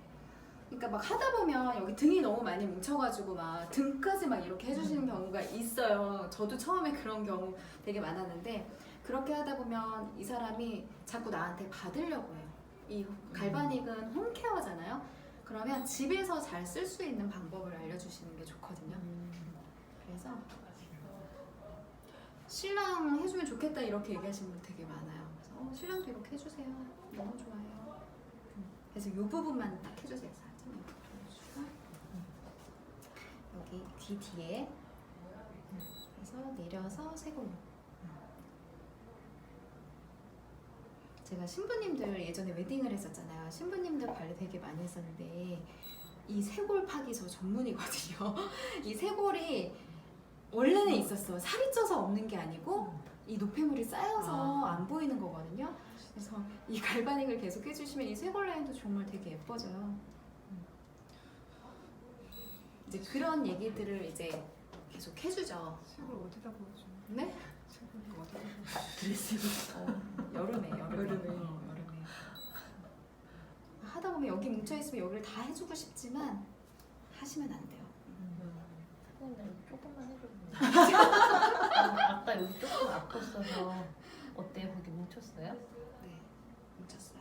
A: 그러니까 막 하다 보면 여기 등이 너무 많이 뭉쳐가지고 막 등까지 막 이렇게 해주시는 경우가 있어요. 저도 처음에 그런 경우 되게 많았는데 그렇게 하다 보면 이 사람이 자꾸 나한테 받으려고 해요. 이 갈바닉은 홈케어잖아요. 그러면 집에서 잘 쓸 수 있는 방법을 알려주시는 게 좋거든요. 그래서 신랑 해주면 좋겠다 이렇게 얘기하시는 분 되게 많아요. 그래서 신랑도 이렇게 해주세요. 너무 좋아요. 그래서 이 부분만 딱 해주세요. 살짝 이렇게 돌려주시고 여기 귀 뒤에 그래서 내려서 쇄골로. 제가 신부님들 예전에 웨딩을 했었잖아요. 신부님들 관리 되게 많이 했었는데 이 쇄골 파기 저 전문이거든요. 이 쇄골이 원래는 있었어. 살이 쪄서 없는 게 아니고 이 노폐물이 쌓여서 안 보이는 거거든요. 그래서 이 갈바닉을 계속 해주시면 이 쇄골 라인도 정말 되게 예뻐져요. 이제 그런 얘기들을 이제 계속 해주죠.
C: 색을 어디다 보여줘?
A: 네?
C: 색을 어디다 보여줘?
D: 드레스로.
A: 여름에.
D: 여름에.
A: 여름에. 하다 보면 여기 뭉쳐 있으면 여기를 다 해주고 싶지만 하시면 안 돼요.
B: 근데 여기 조금만 해줬는데. 아까 여기 조금 아팠어서 어때요? 거기 뭉쳤어요?
A: 네, 뭉쳤어요.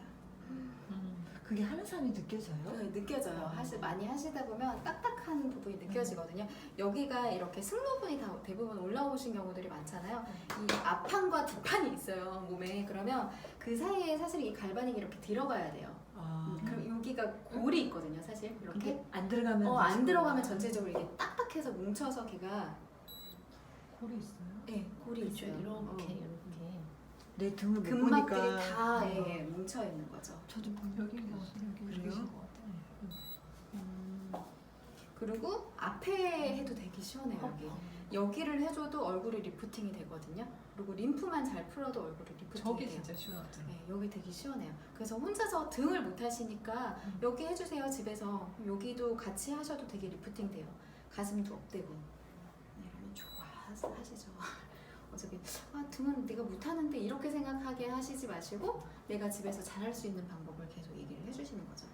D: 그게 하는 사람이 느껴져요?
A: 네, 느껴져요. 많이 하시다 보면 딱딱한 부분이 느껴지거든요. 여기가 이렇게 승모근이 다 대부분 올라오신 경우들이 많잖아요. 이 앞판과 뒷판이 있어요, 몸에. 그러면 그 사이에 사실 이 갈바닉이 이렇게 들어가야 돼요. 그럼 여기가 골이 있거든요, 사실. 이렇게.
D: 이게 안 들어가면
A: 안 들어가면 전체적으로 이게 딱딱해서 뭉쳐서 걔가
C: 골이 있어요?
A: 네, 골이
B: 그렇죠.
A: 있어요.
B: 이렇게.
D: 내 등을 못
A: 근막들이
D: 보니까
A: 다 뭉쳐 있는 거죠.
C: 저도 여기 여기
D: 그래요?
C: 계신 것 같아요.
A: 그리고 앞에 해도 되게 시원해요, 여기. 여기를 해줘도 얼굴이 리프팅이 되거든요. 그리고 림프만 잘 풀어도 얼굴이 리프팅이
C: 저게
A: 돼요.
C: 진짜 시원하더라고요.
A: 네, 여기 되게 시원해요. 그래서 혼자서 등을 못 하시니까 여기 해주세요, 집에서. 여기도 같이 하셔도 되게 리프팅 돼요. 가슴도 업되고. 네, 이러면 좋아 하시죠. 어차피 등은 내가 못하는데 이렇게 생각하게 하시지 마시고 내가 집에서 잘할 수 있는 방법을 계속 얘기를 해주시는 거죠.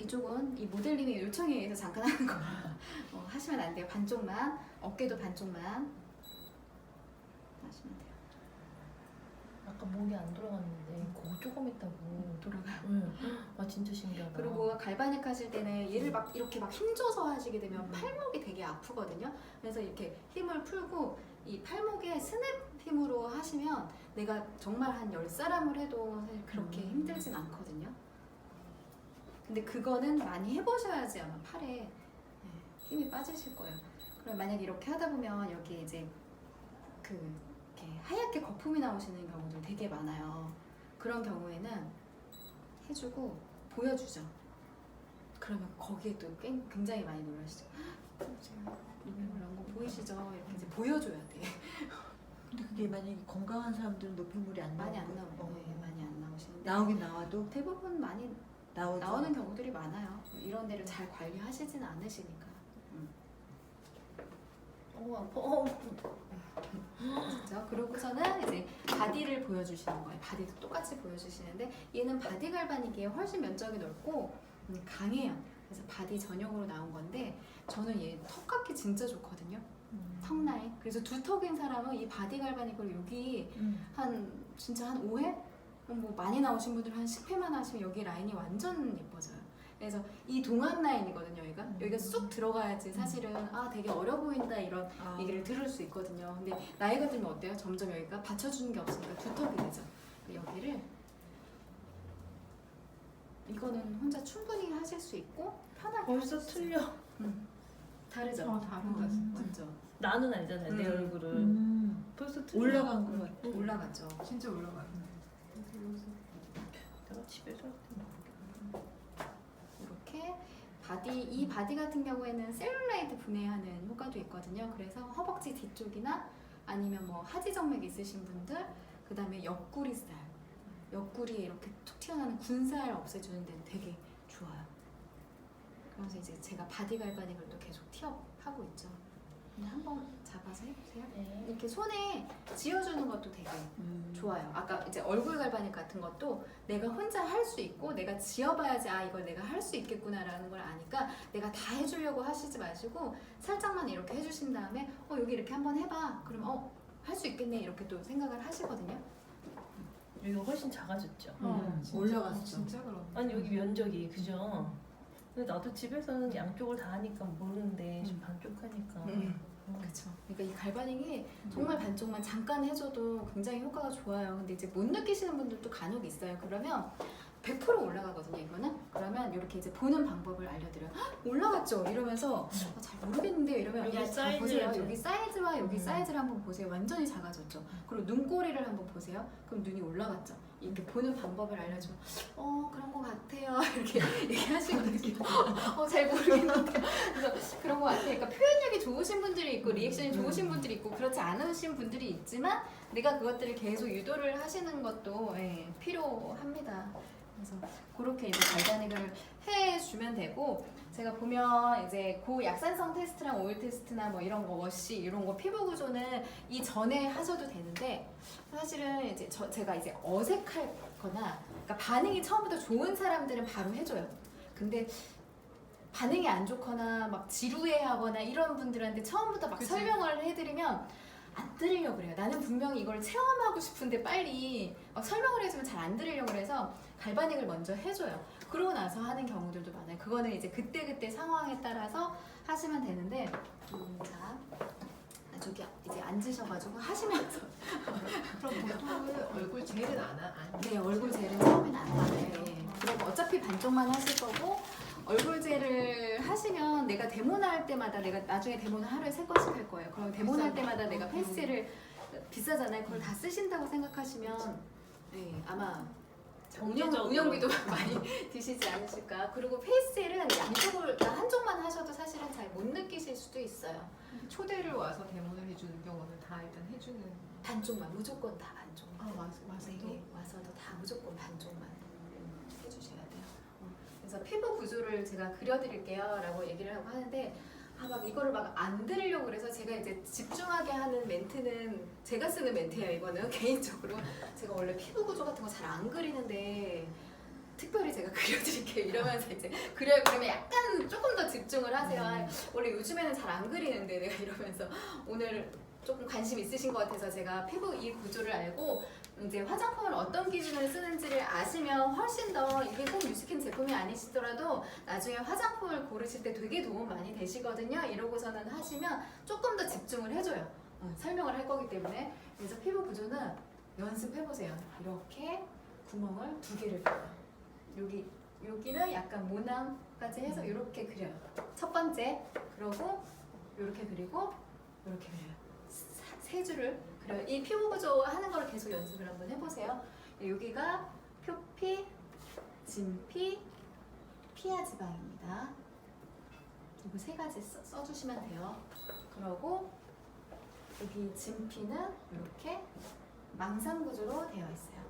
A: 이쪽은 이 모델님의 요청에 의해서 잠깐 하는 거 하시면 안 돼요. 반쪽만, 어깨도 반쪽만 하시면 돼요.
B: 아까 목이 안 돌아갔는데 그거 조금 있다고.
A: 돌아가요.
B: 응. 아 진짜 신기하다.
A: 그리고 갈바닉 하실 때는 얘를 막 이렇게 막 힘줘서 하시게 되면 팔목이 되게 아프거든요. 그래서 이렇게 힘을 풀고 이 팔목에 스냅 힘으로 하시면 내가 정말 한 10사람을 해도 사실 그렇게 힘들진 않거든요. 근데 그거는 많이 해보셔야지 아마 팔에 힘이 빠지실 거예요. 그럼 만약에 이렇게 하다 보면 여기 이제 이렇게 하얗게 거품이 나오시는 경우들 되게 많아요. 그런 경우에는 해주고 보여주죠. 그러면 거기에 또 굉장히 많이 놀라시죠. 제가 노폐물 나온 거 보이시죠? 이렇게 이제 보여줘야 돼.
D: 근데 그게 만약에 건강한 사람들은 노폐물이 안
A: 많이 안
D: 나오고,
A: 나와요. 네, 많이 안 나오시는데
D: 나오긴 나와도
A: 대부분 많이
D: 나오죠.
A: 나오는 경우들이 많아요. 이런 데를 잘 관리하시진 않으시니까.
B: 아파.
A: 그렇죠? 그러고서는 이제 바디를 보여주시는 거예요. 바디도 똑같이 보여주시는데 얘는 바디 갈바닉이 훨씬 면적이 넓고 강해요. 그래서 바디 전용으로 나온 건데 저는 얘 턱 갖기 진짜 좋거든요. 턱 라인. 그래서 두턱인 사람은 이 바디 갈바닉을 여기 진짜 한 5회? 뭐 많이 나오신 분들 한 10회만 하시면 여기 라인이 완전 예뻐져요. 그래서 이 동안 라인이거든요. 여기가 쑥 들어가야지 사실은 되게 어려 보인다 이런 얘기를 들을 수 있거든요. 근데 나이가 들면 어때요? 점점 여기가 받쳐주는 게 없으니까 두턱이 되죠. 여기를 이거는 혼자 충분히 하실 수 있고 편하게
B: 벌써
A: 하실 수
B: 틀려.
A: 있어요. 다르죠?
C: 다르다 진짜.
A: 진짜
B: 나는 알잖아요. 내 얼굴을. 벌써 틀려.
D: 올라간 것 같아.
A: 올라갔죠.
C: 진짜 올라가요.
B: 내가 집에서 할
A: 이렇게 이 바디 같은 경우에는 셀룰라이트 분해하는 효과도 있거든요. 그래서 허벅지 뒤쪽이나 아니면 뭐 하지정맥 있으신 분들, 그 다음에 옆구리 살, 옆구리에 이렇게 툭 튀어나오는 군살 없애주는 데는 되게 좋아요. 그래서 이제 제가 바디 갈바닉을 또 계속 티업하고 있죠. 근데 한번 잡아서 해보세요.
B: 네.
A: 이렇게 손에 쥐어주는 것도 되게 좋아요. 아까 이제 얼굴 갈바닉 같은 것도 내가 혼자 할 수 있고 내가 지어봐야지 이걸 내가 할 수 있겠구나라는 걸 아니까 내가 다 해주려고 하시지 마시고 살짝만 이렇게 해주신 다음에 여기 이렇게 한번 해봐. 그러면 할 수 있겠네 이렇게 또 생각을 하시거든요.
B: 여기가 훨씬 작아졌죠.
C: 진짜,
D: 올라갔어.
C: 진짜 그렇네.
B: 아니 여기 면적이 그죠? 근데 나도 집에서는 양쪽을 다 하니까 모르는데 좀 반쪽 하니까.
A: 그렇죠. 그러니까 이 갈바닝이 정말 반쪽만 잠깐 해줘도 굉장히 효과가 좋아요. 근데 이제 못 느끼시는 분들도 간혹 있어요. 그러면 100% 올라가거든요, 이거는. 그러면 이렇게 이제 보는 방법을 알려드려요. 헉, 올라갔죠? 이러면서 잘 모르겠는데요. 이러면
B: 여기
A: 야, 자,
B: 사이즈를
A: 보세요.
B: 좀-
A: 여기 사이즈와 여기 사이즈를 한번 보세요. 완전히 작아졌죠? 그리고 눈꼬리를 한번 보세요. 그럼 눈이 올라갔죠? 이렇게 보는 방법을 알려주면 그런 것 같아요. 이렇게 얘기하시거든요. 잘 모르겠는데. 그래서 그런 것 같아요. 그러니까 표현력이 좋으신 분들이 있고 리액션이 좋으신 분들이 있고 그렇지 않으신 분들이 있지만 내가 그것들을 계속 유도를 하시는 것도 필요합니다. 그래서 그렇게 이제 갈바닉을 해주면 되고 제가 보면 이제 고 약산성 테스트랑 오일 테스트나 뭐 이런 거 워시 이런 거 피부 구조는 이전에 하셔도 되는데 사실은 이제 제가 이제 어색할거나 그러니까 반응이 처음부터 좋은 사람들은 바로 해줘요. 근데 반응이 안 좋거나 막 지루해하거나 이런 분들한테 처음부터 막
C: 그치.
A: 설명을 해드리면 안 들으려고 그래요. 나는 분명히 이걸 체험하고 싶은데 빨리 막 설명을 해주면 잘 안 들으려고 그래서 갈바닉을 먼저 해줘요. 그러고 나서 하는 경우들도 많아요. 그거는 이제 그때그때 상황에 따라서 하시면 되는데 자 저기 이제 앉으셔가지고 하시면서
C: 그럼 보통은 얼굴 젤은 안
A: 네 얼굴 젤은 처음에는 안 하세요. 그럼 어차피 반쪽만 하실 거고 얼굴 젤을 하시면 내가 데모할 때마다 내가 나중에 데모는 하루에 3건씩 할 거예요. 그럼 데모할 때마다 내가 페이스젤을 비싸잖아요. 그걸 다 쓰신다고 생각하시면 네, 아마 운영비도 많이 드시지 않으실까. 그리고 페이스젤은 양쪽을 다 한쪽만 하셔도 사실은 잘 못 느끼실 수도 있어요.
C: 초대를 와서 데모를 해주는 경우는 다 일단 해주는.
A: 반쪽만 무조건 다 반쪽만.
C: 와서도.
A: 네, 와서도 다 무조건 반쪽만 해주셔야 돼요. 그래서 피부 구조를 제가 그려드릴게요 라고 얘기를 하고 하는데 막 이거를 막 안 들으려고 그래서 제가 이제 집중하게 하는 멘트는 제가 쓰는 멘트예요. 이거는 개인적으로 제가 원래 피부 구조 같은 거 잘 안 그리는데 특별히 제가 그려드릴게요 이러면서 이제 그려요. 그러면 약간 조금 더 집중을 하세요. 원래 요즘에는 잘 안 그리는데 내가 이러면서 오늘 조금 관심 있으신 것 같아서 제가 피부 이 구조를 알고 이제 화장품을 어떤 기준을 쓰는지를 아시면 훨씬 더 이게 꼭 뉴스킨 제품이 아니시더라도 나중에 화장품을 고르실 때 되게 도움 많이 되시거든요. 이러고서는 하시면 조금 더 집중을 해줘요. 설명을 할 거기 때문에. 그래서 피부 구조는 연습해보세요. 이렇게 구멍을 2개를 뚫어요. 여기는 약간 모낭까지 해서 이렇게 그려요. 첫 번째, 그러고 이렇게 그리고 이렇게 그려요. 3줄을 그래요. 이 피부 구조 하는 걸 계속 연습을 한번 해보세요. 여기가 표피, 진피, 피하 지방입니다. 이거 3가지 써주시면 돼요. 그러고 여기 진피는 이렇게 망상 구조로 되어 있어요.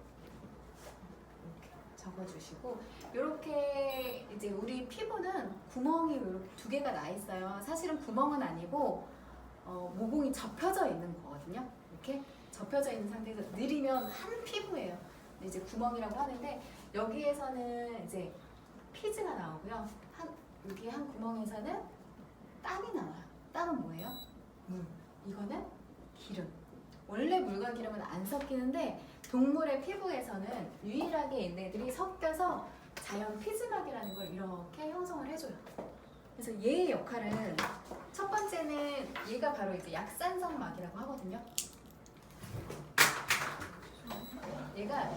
A: 이렇게 적어주시고 이렇게 이제 우리 피부는 구멍이 이렇게 2개가 나 있어요. 사실은 구멍은 아니고 모공이 접혀져 있는 거거든요. 이렇게 접혀져 있는 상태에서 느리면 한 피부예요. 근데 이제 구멍이라고 하는데 여기에서는 이제 피지가 나오고요. 여기 한 구멍에서는 땀이 나와요. 땀은 뭐예요? 물. 이거는 기름. 원래 물과 기름은 안 섞이는데 동물의 피부에서는 유일하게 얘네들이 섞여서 자연 피지막이라는 걸 이렇게 형성을 해줘요. 그래서 얘의 역할은 첫 번째는 얘가 바로 이제 약산성 막이라고 하거든요. 얘가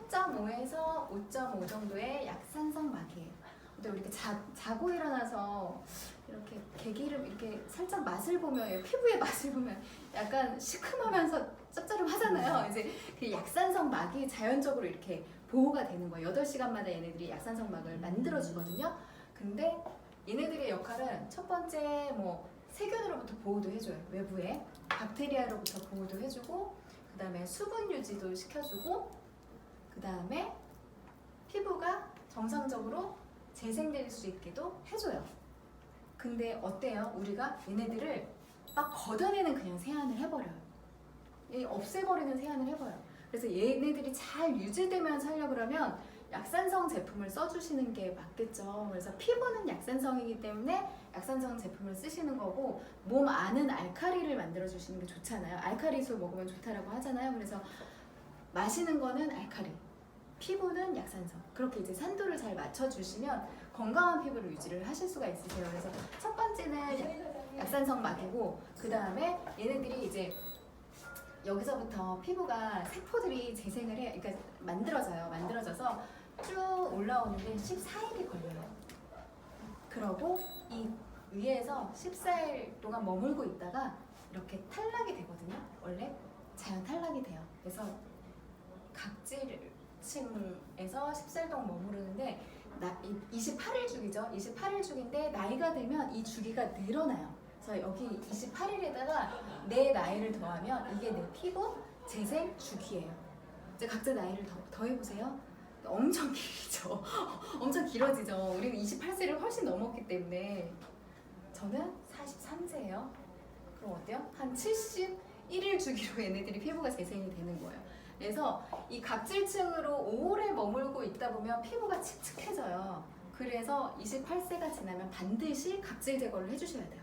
A: 4.5에서 5.5 정도의 약산성 막이에요. 근데 우리 이렇게 자고 일어나서 이렇게 개기름 이렇게 살짝 맛을 보면 피부의 맛을 보면 약간 시큼하면서 짭짤하잖아요. 이제 그 약산성 막이 자연적으로 이렇게 보호가 되는 거예요. 8시간마다 얘네들이 약산성 막을 만들어 주거든요. 근데 얘네들의 역할은 첫 번째 세균으로부터 보호도 해줘요. 외부에 박테리아로부터 보호도 해주고 그 다음에 수분 유지도 시켜주고 그 다음에 피부가 정상적으로 재생될 수 있게도 해줘요. 근데 어때요? 우리가 얘네들을 막 걷어내는 그냥 세안을 해버려요. 없애버리는 세안을 해버려요. 그래서 얘네들이 잘 유지되면 살려고 그러면 약산성 제품을 써주시는 게 맞겠죠. 그래서 피부는 약산성이기 때문에 약산성 제품을 쓰시는 거고 몸 안은 알카리를 만들어주시는 게 좋잖아요. 알카리수 먹으면 좋다라고 하잖아요. 그래서 마시는 거는 알카리, 피부는 약산성. 그렇게 이제 산도를 잘 맞춰주시면 건강한 피부를 유지를 하실 수가 있으세요. 그래서 첫 번째는 약산성 막이고, 그 다음에 얘네들이 이제 여기서부터 피부가 세포들이 재생을 해요. 그러니까 만들어져서 쭉 올라오는데 14일이 걸려요. 그러고 이 위에서 14일 동안 머물고 있다가 이렇게 탈락이 되거든요. 원래 자연 탈락이 돼요. 그래서 각질층에서 14일 동안 머무르는데 28일 주기죠. 28일 주기인데 나이가 들면 이 주기가 늘어나요. 그래서 여기 28일에다가 내 나이를 더하면 이게 내 피부 재생 주기예요. 이제 각자 나이를 더해보세요. 엄청 길죠. 엄청 길어지죠. 우리는 28세를 훨씬 넘었기 때문에. 저는 43세예요. 그럼 어때요? 한 71일 주기로 얘네들이 피부가 재생이 되는 거예요. 그래서 이 각질층으로 오래 머물고 있다 보면 피부가 칙칙해져요. 그래서 28세가 지나면 반드시 각질 제거를 해주셔야 돼요.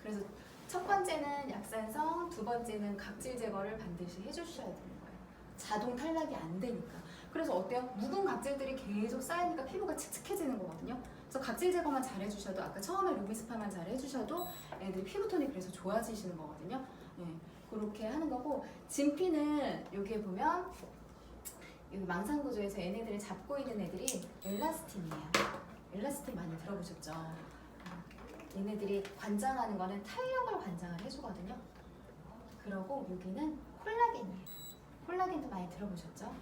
A: 그래서 첫 번째는 약산성, 두 번째는 각질 제거를 반드시 해주셔야 되는 거예요. 자동 탈락이 안 되니까. 그래서 어때요? 묵은 각질들이 계속 쌓이니까 피부가 칙칙해지는 거거든요. 그래서 각질 제거만 잘 해주셔도, 아까 처음에 루미스파만 잘 해주셔도 애들이 피부톤이 그래서 좋아지시는 거거든요. 그렇게 하는 거고, 진피는 여기에 보면 여기 망상구조에서 얘네들을 잡고 있는 애들이 엘라스틴이에요. 엘라스틴 많이 들어보셨죠? 얘네들이 관장하는 거는 탄력을 관장을 해주거든요. 그러고 여기는 콜라겐이에요. 콜라겐도 많이 들어보셨죠?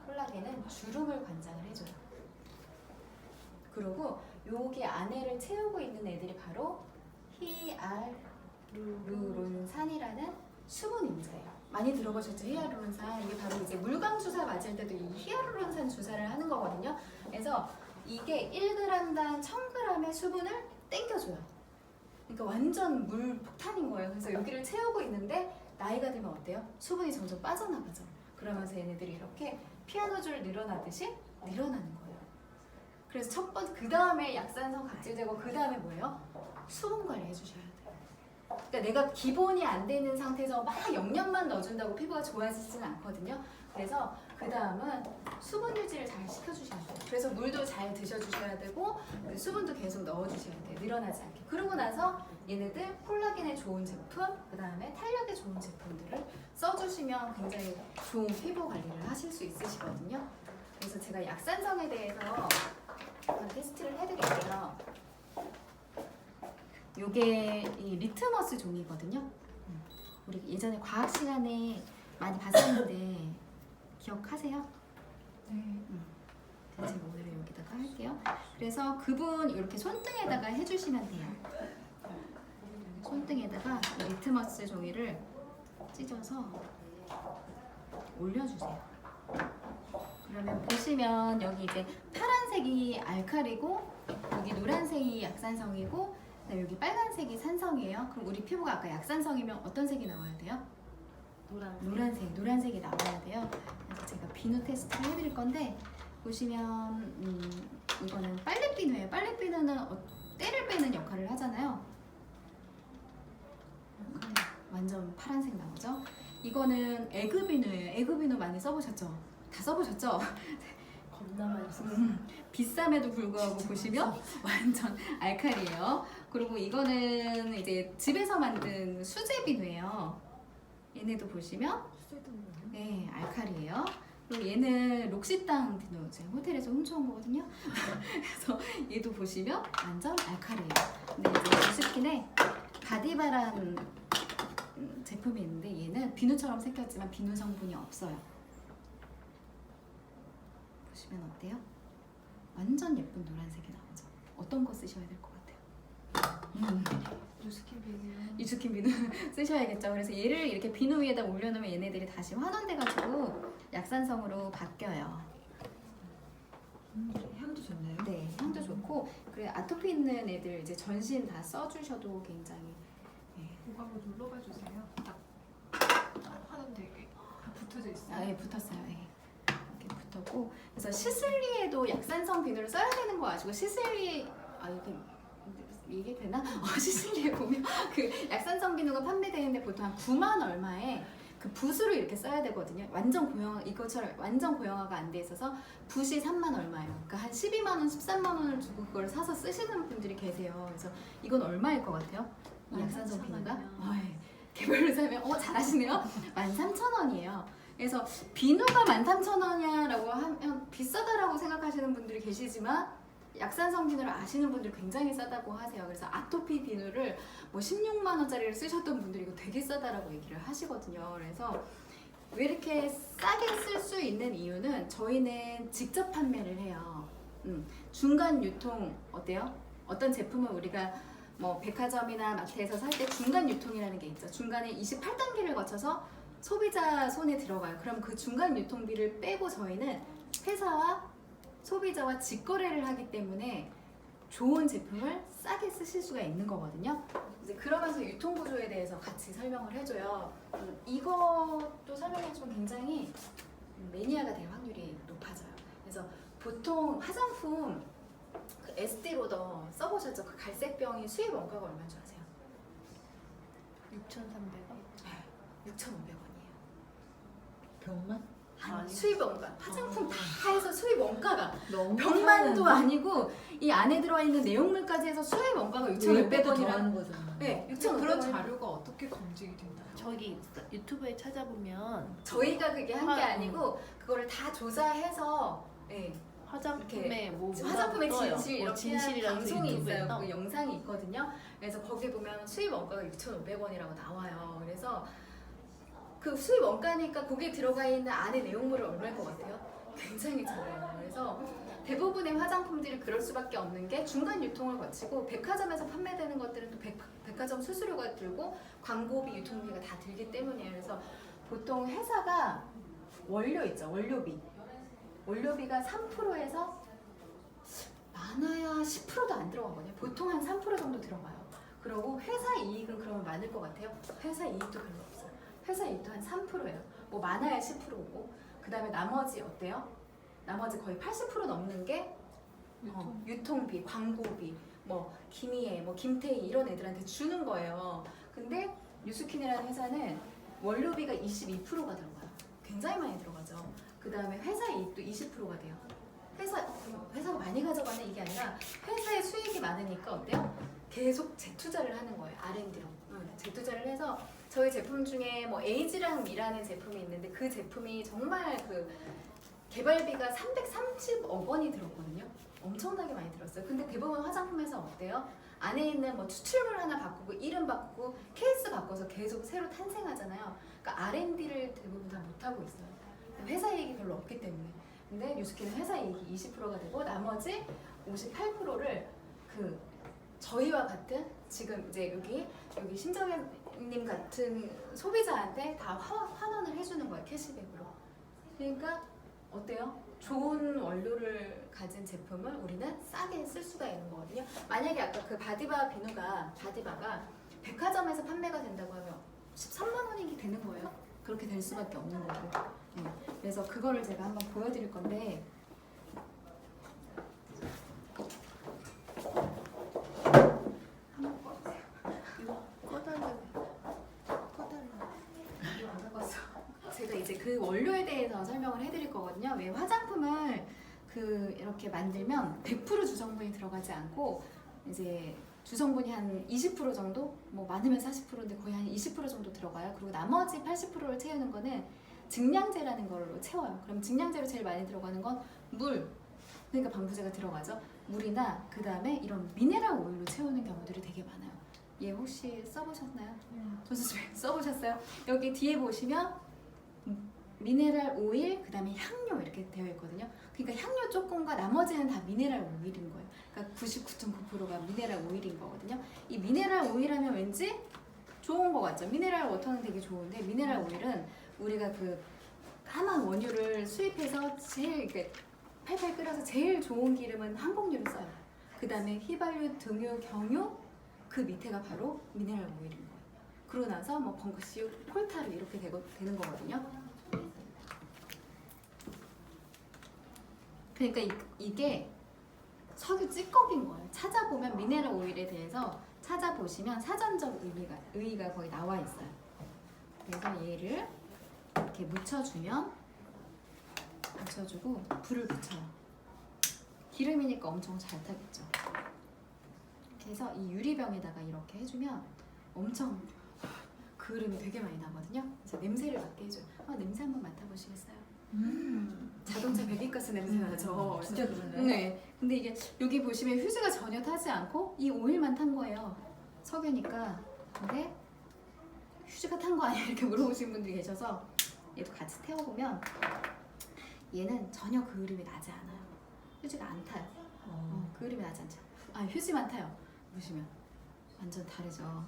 A: 콜라겐은 주름을 관장을 해줘요. 그리고 여기 안에를 채우고 있는 애들이 바로 히알루론산이라는 수분 인자예요. 많이 들어보셨죠? 히알루론산. 이게 바로 이제 물광 주사 맞을 때도 이 히알루론산 주사를 하는 거거든요. 그래서 이게 1g당 1000g의 수분을 땡겨줘요. 그러니까 완전 물 폭탄인 거예요. 그래서 여기를 채우고 있는데 나이가 들면 어때요? 수분이 점점 빠져나가죠. 그러면서 얘네들이 이렇게 피아노 줄 늘어나듯이 늘어나는 거예요. 그래서 첫 번째, 그 다음에 약산성 각질 제거, 그 다음에 뭐예요? 수분 관리 해주셔야 돼요. 그러니까 내가 기본이 안 되는 상태에서 막 영양만 넣어준다고 피부가 좋아지지는 않거든요. 그래서 그 다음은 수분 유지를 잘 시켜주셔야 돼요. 그래서 물도 잘 드셔주셔야 되고 수분도 계속 넣어주셔야 돼요. 늘어나지 않게. 그러고 나서 얘네들 콜라겐에 좋은 제품, 그 다음에 탄력에 좋은 제품들을 써주시면 굉장히 좋은 피부 관리를 하실 수 있으시거든요. 그래서 제가 약산성에 대해서 한번 테스트를 해드릴게요. 요게 이 리트머스 종이거든요. 우리 예전에 과학 시간에 많이 봤었는데 기억하세요?
C: 네.
A: 제가 오늘 여기다가 할게요. 그래서 그분 이렇게 손등에다가 해주시면 돼요. 손등에다가 리트머스 종이를 찢어서 올려주세요. 그러면 보시면 여기 이제 파란색이 알칼리고 여기 노란색이 약산성이고 여기 빨간색이 산성이에요. 그럼 우리 피부가 아까 약산성이면 어떤 색이 나와야 돼요? 노란색이 나와야 돼요. 그래서 제가 비누 테스트를 해드릴 건데 보시면 이거는 빨랫비누예요. 빨랫비누는 때를 빼는 역할을 하잖아요. 완전 파란색 나오죠? 이거는 에그비누예요. 에그비누 많이 써보셨죠? 다 써보셨죠?
B: 겁나 많이 썼어.
A: 비쌈에도 불구하고 보시면 완전 알칼리예요. 그리고 이거는 이제 집에서 만든 수제 비누예요. 얘네도 보시면 네, 알칼리예요. 그리고 얘는 록시땅 비누 제가 호텔에서 훔쳐온 거거든요. 그래서 얘도 보시면 완전 알칼리예요. 근데 이제 유스킨에 바디바란 제품이 있는데 얘는 비누처럼 생겼지만 비누 성분이 없어요. 보시면 어때요? 완전 예쁜 노란색이 나오죠. 어떤 거 쓰셔야 될 것 같아요?
C: 유스킨 비누.
A: 유스킨 비누 쓰셔야겠죠. 그래서 얘를 이렇게 비누 위에다 올려놓으면 얘네들이 다시 환원돼가지고 약산성으로 바뀌어요.
D: 향도 좋네요.
A: 네, 향도 좋고 그래 아토피 있는 애들 이제 전신 다 써주셔도 굉장히
C: 이거 한번 눌러봐 주세요. 딱 하는데 이게 다 붙어져 있어요.
A: 예, 붙었어요. 예. 이렇게 붙었고 그래서 시슬리에도 약산성 비누를 써야 되는 거 아시고 시슬리 이게 되나? 시슬리에 보면 그 약산성 비누가 판매되는데 보통 한 9만 얼마에 그 붓으로 이렇게 써야 되거든요. 완전 고형화, 이것처럼 완전 고형화가 안 돼 있어서 붓이 3만 얼마예요. 그러니까 한 12만 원, 13만 원을 주고 그걸 사서 쓰시는 분들이 계세요. 그래서 이건 얼마일 것 같아요? 이 약산성 비누가? 개별로 사면 잘하시네요. 13,000원이에요. 그래서 비누가 13,000원이야라고 하면 비싸다라고 생각하시는 분들이 계시지만 약산성 비누를 아시는 분들 굉장히 싸다고 하세요. 그래서 아토피 비누를 뭐 16만 원짜리를 쓰셨던 분들이 이거 되게 싸다라고 얘기를 하시거든요. 그래서 왜 이렇게 싸게 쓸 수 있는 이유는 저희는 직접 판매를 해요. 중간 유통 어때요? 어떤 제품은 우리가 뭐 백화점이나 마트에서 살 때 중간 유통이라는 게 있죠. 중간에 28단계를 거쳐서 소비자 손에 들어가요. 그럼 그 중간 유통비를 빼고 저희는 회사와 소비자와 직거래를 하기 때문에 좋은 제품을 싸게 쓰실 수가 있는 거거든요. 이제 그러면서 유통구조에 대해서 같이 설명을 해줘요. 이것도 설명해주면 굉장히 매니아가 될 확률이 높아져요. 그래서 보통 화장품 그 에스티로더 써보셨죠? 그 갈색 병이 수입 원가가 얼마인 줄 아세요?
B: 6,300원?
A: 6,500원이에요.
D: 병만?
A: 아니, 수입 원가. 화장품 다 해서 수입 원가가
D: 너무
A: 병만도 아니고 이 안에 들어와 있는 내용물까지 해서 수입 원가가
D: 6,500원
A: 6,500원이라.
D: 더하는 거잖아.
A: 네,
C: 그런
A: 6,500원.
C: 자료가 어떻게 검증이 된다요?
B: 저기 유튜브에 찾아보면
A: 저희가 그게 한 게
B: 화-
A: 아니고 그거를 다 조사해서 네,
B: 화장품에 뭐
A: 화장품의 진실 이렇게 한
B: 진실이라는
A: 방송이
B: 유튜브에
A: 있어요.
B: 떠.
A: 그 영상이 있거든요. 그래서 거기 보면 수입 원가가 6,500원이라고 나와요. 그래서 그 수입 원가니까 거기에 들어가 있는 안에 내용물은 얼마일 것 같아요? 굉장히 작아요. 그래서 대부분의 화장품들이 그럴 수밖에 없는 게 중간 유통을 거치고 백화점에서 판매되는 것들은 또 백화점 수수료가 들고 광고비, 유통비가 다 들기 때문이에요. 그래서 보통 회사가 원료 있죠, 원료비. 원료비가 3%에서 많아야 10%도 안 들어가거든요. 보통 한 3% 정도 들어가요. 그리고 회사 이익은 그러면 많을 것 같아요? 회사 이익도 별로 없어요. 회사 이익도 한 3%예요. 뭐 많아야 10%고 그 다음에 나머지 어때요? 나머지 거의 80% 넘는 게 유통비, 광고비, 뭐 김희애, 뭐 김태희 이런 애들한테 주는 거예요. 근데 뉴스킨이라는 회사는 원료비가 22%가 들어가요. 굉장히 많이 들어가죠. 그 다음에 회사 이익도 20%가 돼요. 회사가 많이 가져가는 이게 아니라 회사의 수익이 많으니까 어때요? 계속 재투자를 하는 거예요. R&D로. 재투자를 해서 저희 제품 중에 뭐 에이지랑 미라는 제품이 있는데 그 제품이 정말 그 개발비가 330억 원이 들었거든요. 엄청나게 많이 들었어요. 근데 대부분 화장품에서 어때요? 안에 있는 뭐 추출물 하나 바꾸고 이름 바꾸고 케이스 바꿔서 계속 새로 탄생하잖아요. 그러니까 R&D를 대부분 다 못하고 있어요. 회사 이익이 별로 없기 때문에. 근데 뉴스킨은 회사 이익이 20%가 되고 나머지 58%를 그 저희와 같은 지금 이제 여기 심정현님 같은 소비자한테 다 환원을 해주는 거예요. 캐시백으로. 그러니까 어때요? 좋은 원료를 가진 제품을 우리는 싸게 쓸 수가 있는 거거든요. 만약에 아까 그 바디바가 백화점에서 판매가 된다고 하면 13만 원이 되는 거예요. 그렇게 될 수밖에 없는 거고. 그래서 그거를 제가 한번 보여드릴 건데 한번 꺼주세요. 제가 이제 그 원료에 대해서 설명을 해드릴 거거든요. 왜 화장품을 그 이렇게 만들면 100% 주성분이 들어가지 않고 이제 주성분이 한 20% 정도, 뭐 많으면 40%인데 거의 한 20% 정도 들어가요. 그리고 나머지 80%를 채우는 거는 증량제라는 걸로 채워요. 그럼 증량제로 제일 많이 들어가는 건 물, 그러니까 방부제가 들어가죠. 물이나 그 다음에 이런 미네랄 오일로 채우는 경우들이 되게 많아요. 얘 혹시 써보셨나요? 조수님 써보셨어요? 여기 뒤에 보시면 미네랄 오일, 그 다음에 향료 이렇게 되어 있거든요. 그러니까 향료 조금과 나머지는 다 미네랄 오일인 거예요. 그러니까 99.9%가 미네랄 오일인 거거든요. 이 미네랄 오일 하면 왠지 좋은 거 같죠? 미네랄 워터는 되게 좋은데 미네랄 오일은 우리가 그 까만 원유를 수입해서 제일 이렇게 팔팔 끓여서 제일 좋은 기름은 항공유를 써요. 그 다음에 휘발유, 등유, 경유 그 밑에가 바로 미네랄 오일인 거예요. 그러고 나서 뭐 벙커시유, 콜타르 이렇게 되는 거거든요. 그러니까 이게 석유 찌꺼기인 거예요. 찾아보면 미네랄 오일에 대해서 찾아보시면 사전적 의의가 거의 나와 있어요. 그래서 얘를 이렇게 묻혀주고 불을 붙여요. 기름이니까 엄청 잘 타겠죠. 이렇게 해서 이 유리병에다가 이렇게 해주면 엄청 그을음이 되게 많이 나거든요. 그래서 냄새를 맡게 해줘요. 냄새 한번 맡아보시겠어요? 자동차 배기가스 냄새 나죠.
B: 진짜 그러네.
A: 네. 근데 이게 여기 보시면 휴지가 전혀 타지 않고 이 오일만 탄 거예요. 석유니까. 근데 휴지가 탄 거 아니야? 이렇게 물어보시는 분들이 계셔서 얘도 같이 태워보면 얘는 전혀 그을음이 나지 않아요. 휴지가 안 타요. 그을음이 나지 않죠. 휴지만 타요. 보시면 완전 다르죠.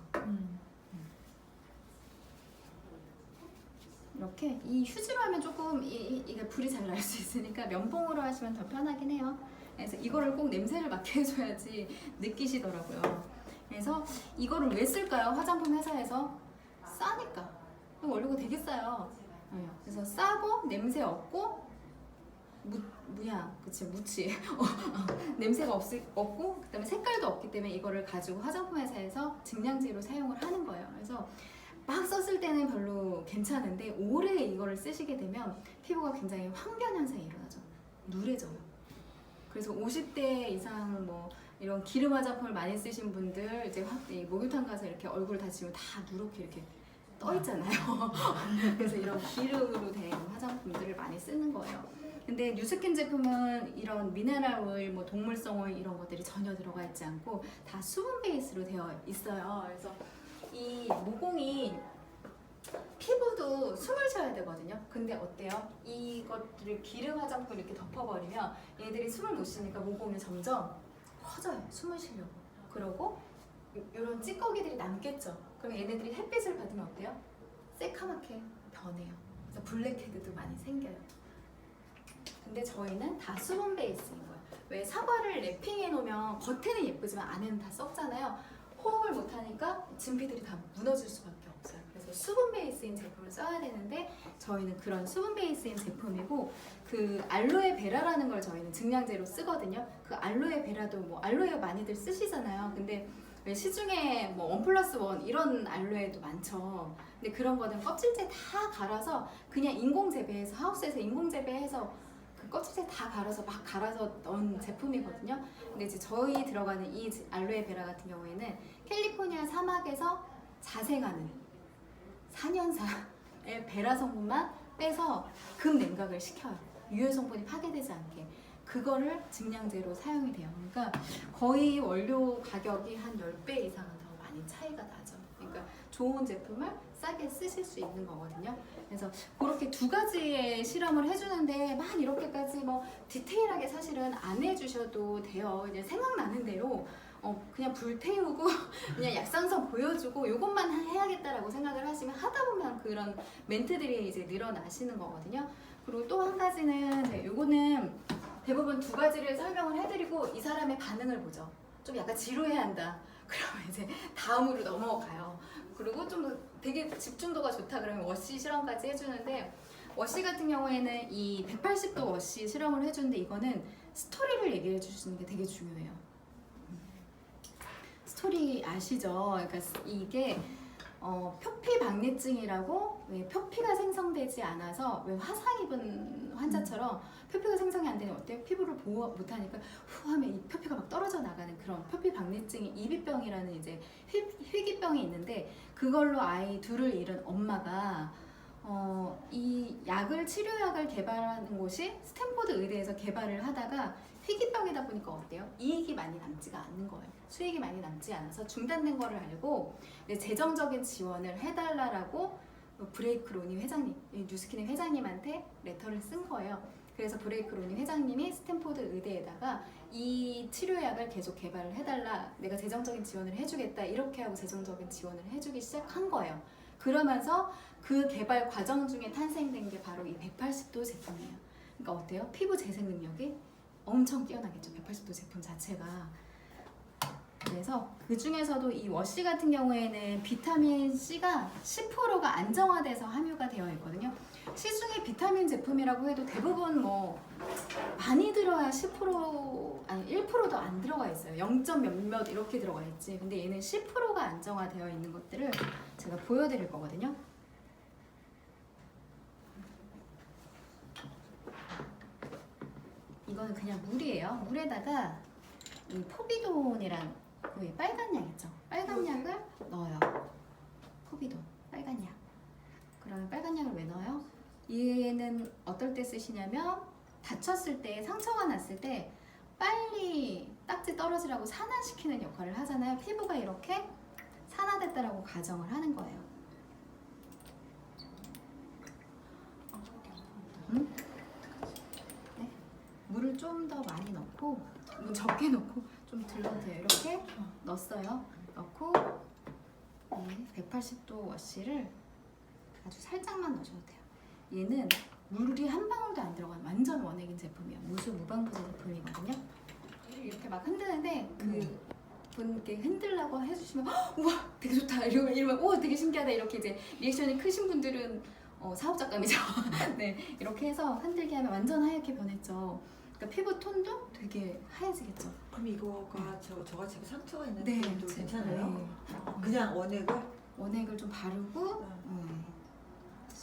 A: 이렇게 이 휴지로 하면 조금 이게 불이 잘 날 수 있으니까 면봉으로 하시면 더 편하긴 해요. 그래서 이거를 꼭 냄새를 맡게 해줘야지 느끼시더라고요. 그래서 이거를 왜 쓸까요? 화장품 회사에서 싸니까. 원료가 되게 싸요. 그래서 싸고 냄새 없고 무치 냄새가 없고 그다음에 색깔도 없기 때문에 이거를 가지고 화장품 회사에서 증량제로 사용을 하는 거예요. 그래서 막 썼을 때는 별로 괜찮은데 오래 이거를 쓰시게 되면 피부가 굉장히 황변 현상이 일어나죠. 누래져요. 그래서 50대 이상 뭐 이런 기름 화장품을 많이 쓰신 분들 이제 목욕탕 가서 이렇게 얼굴 다지면 다 누렇게 이렇게 떠 있잖아요. 그래서 이런 기름으로 된 화장품들을 많이 쓰는 거예요. 근데 뉴스킨 제품은 이런 미네랄 오일, 뭐 동물성 오일 이런 것들이 전혀 들어가 있지 않고 다 수분 베이스로 되어 있어요. 그래서 이 모공이 피부도 숨을 쉬어야 되거든요. 근데 어때요? 이것들을 기름 화장품 이렇게 덮어버리면 얘들이 숨을 못 쉬니까 모공이 점점 커져요. 숨을 쉬려고. 그러고 이런 찌꺼기들이 남겠죠. 그럼 얘네들이 햇빛을 받으면 어때요? 새카맣게 변해요. 그래서 블랙헤드도 많이 생겨요. 근데 저희는 다 수분 베이스인 거예요. 왜 사과를 랩핑해 놓으면 겉에는 예쁘지만 안에는 다 썩잖아요. 호흡을 못하니까 진피들이 다 무너질 수밖에 없어요. 그래서 수분 베이스인 제품을 써야 되는데 저희는 그런 수분 베이스인 제품이고 그 알로에 베라라는 걸 저희는 증량제로 쓰거든요. 그 알로에 베라도 뭐 알로에 많이들 쓰시잖아요. 근데 왜 시중에 뭐 1+1 이런 알로에도 많죠. 근데 그런 거는 껍질째 다 갈아서 그냥 인공 재배해서 하우스에서 인공 재배해서 그 껍질째 다 갈아서 막 갈아서 넣은 제품이거든요. 근데 이제 저희 들어가는 이 알로에 베라 같은 경우에는 캘리포니아 사막에서 자생하는 4년사의 베라 성분만 빼서 급냉각을 시켜요. 유해 성분이 파괴되지 않게. 그거를 증량제로 사용이 돼요. 그러니까 거의 원료 가격이 한 10배 이상은 더 많이 차이가 나죠. 그러니까 좋은 제품을 싸게 쓰실 수 있는 거거든요. 그래서 그렇게 두 가지의 실험을 해주는데 막 이렇게까지 뭐 디테일하게 사실은 안 해주셔도 돼요. 이제 생각나는 대로 그냥 불 태우고 그냥 약산성 보여주고 이것만 해야겠다라고 생각을 하시면 하다 보면 그런 멘트들이 이제 늘어나시는 거거든요. 그리고 또 한 가지는 요거는 대부분 두 가지를 설명을 해드리고 이 사람의 반응을 보죠. 좀 약간 지루해한다. 그러면 이제 다음으로 넘어가요. 그리고 좀 더 되게 집중도가 좋다 그러면 워시 실험까지 해주는데 워시 같은 경우에는 이 180도 워시 실험을 해주는데 이거는 스토리를 얘기해 주시는 게 되게 중요해요. 스토리 아시죠? 그러니까 이게 표피박리증이라고 왜 표피가 생성되지 않아서 왜 화상 입은 환자처럼 표피가 생성이 안 되면 어때요? 피부를 보호 못하니까 후 하면 이 표피가 막 떨어져 나가는 그런 표피박리증이 이비병이라는 이제 희귀병이 있는데 그걸로 아이 둘을 잃은 엄마가 이 치료약을 개발하는 곳이 스탠포드 의대에서 개발을 하다가 희귀병이다 보니까 어때요? 이익이 많이 남지가 않는 거예요. 수익이 많이 남지 않아서 중단된 거를 알고 재정적인 지원을 해달라고 브레이크 로니 회장님, 뉴스킨의 회장님한테 레터를 쓴 거예요. 그래서 브레이크 로니 회장님이 스탠포드 의대에다가 이 치료약을 계속 개발을 해달라, 내가 재정적인 지원을 해주겠다 이렇게 하고 재정적인 지원을 해주기 시작한 거예요. 그러면서 그 개발 과정 중에 탄생된 게 바로 이 180도 제품이에요. 그러니까 어때요? 피부 재생 능력이 엄청 뛰어나겠죠. 180도 제품 자체가. 그래서 그 중에서도 이 워시 같은 경우에는 비타민 C가 10%가 안정화돼서 함유가 되어 있거든요. 시중에 비타민 제품이라고 해도 대부분 뭐 많이 들어야 10% 아니 1%도 안 들어가 있어요. 0. 몇몇 이렇게 들어가 있지. 근데 얘는 10%가 안정화되어 있는 것들을 제가 보여드릴 거거든요. 이거는 그냥 물이에요. 물에다가 이 포비돈이란 그 빨간 약 있죠. 빨간 약을 넣어요. 포비돈, 빨간 약. 그러면 빨간 약을 왜 넣어요? 얘는 어떨 때 쓰시냐면 다쳤을 때, 상처가 났을 때 빨리 딱지 떨어지라고 산화시키는 역할을 하잖아요. 피부가 이렇게 산화됐다라고 가정을 하는 거예요. 응? 네. 물을 좀 더 많이 넣고, 물 적게 넣고 좀 덜 넣어도 돼요. 이렇게 넣었어요. 넣고 180도 워시를 아주 살짝만 넣어줘도 돼요. 얘는 물이 한 방울도 안 들어간 완전 원액인 제품이에요. 무수 무방부제 제품이거든요. 이렇게 막 흔드는데 그 분께 흔들라고 해주시면 우와 되게 좋다 이러면 오 되게 신기하다 이렇게 이제 리액션이 크신 분들은 사업자감이죠. 네 이렇게 해서 흔들게 하면 완전 하얗게 변했죠. 그러니까 피부 톤도 되게 하얘지겠죠.
D: 그럼 이거가 저같이 상처가 있는
A: 네,
D: 분도 괜찮아요?
A: 네.
D: 그냥 원액을?
A: 원액을 좀 바르고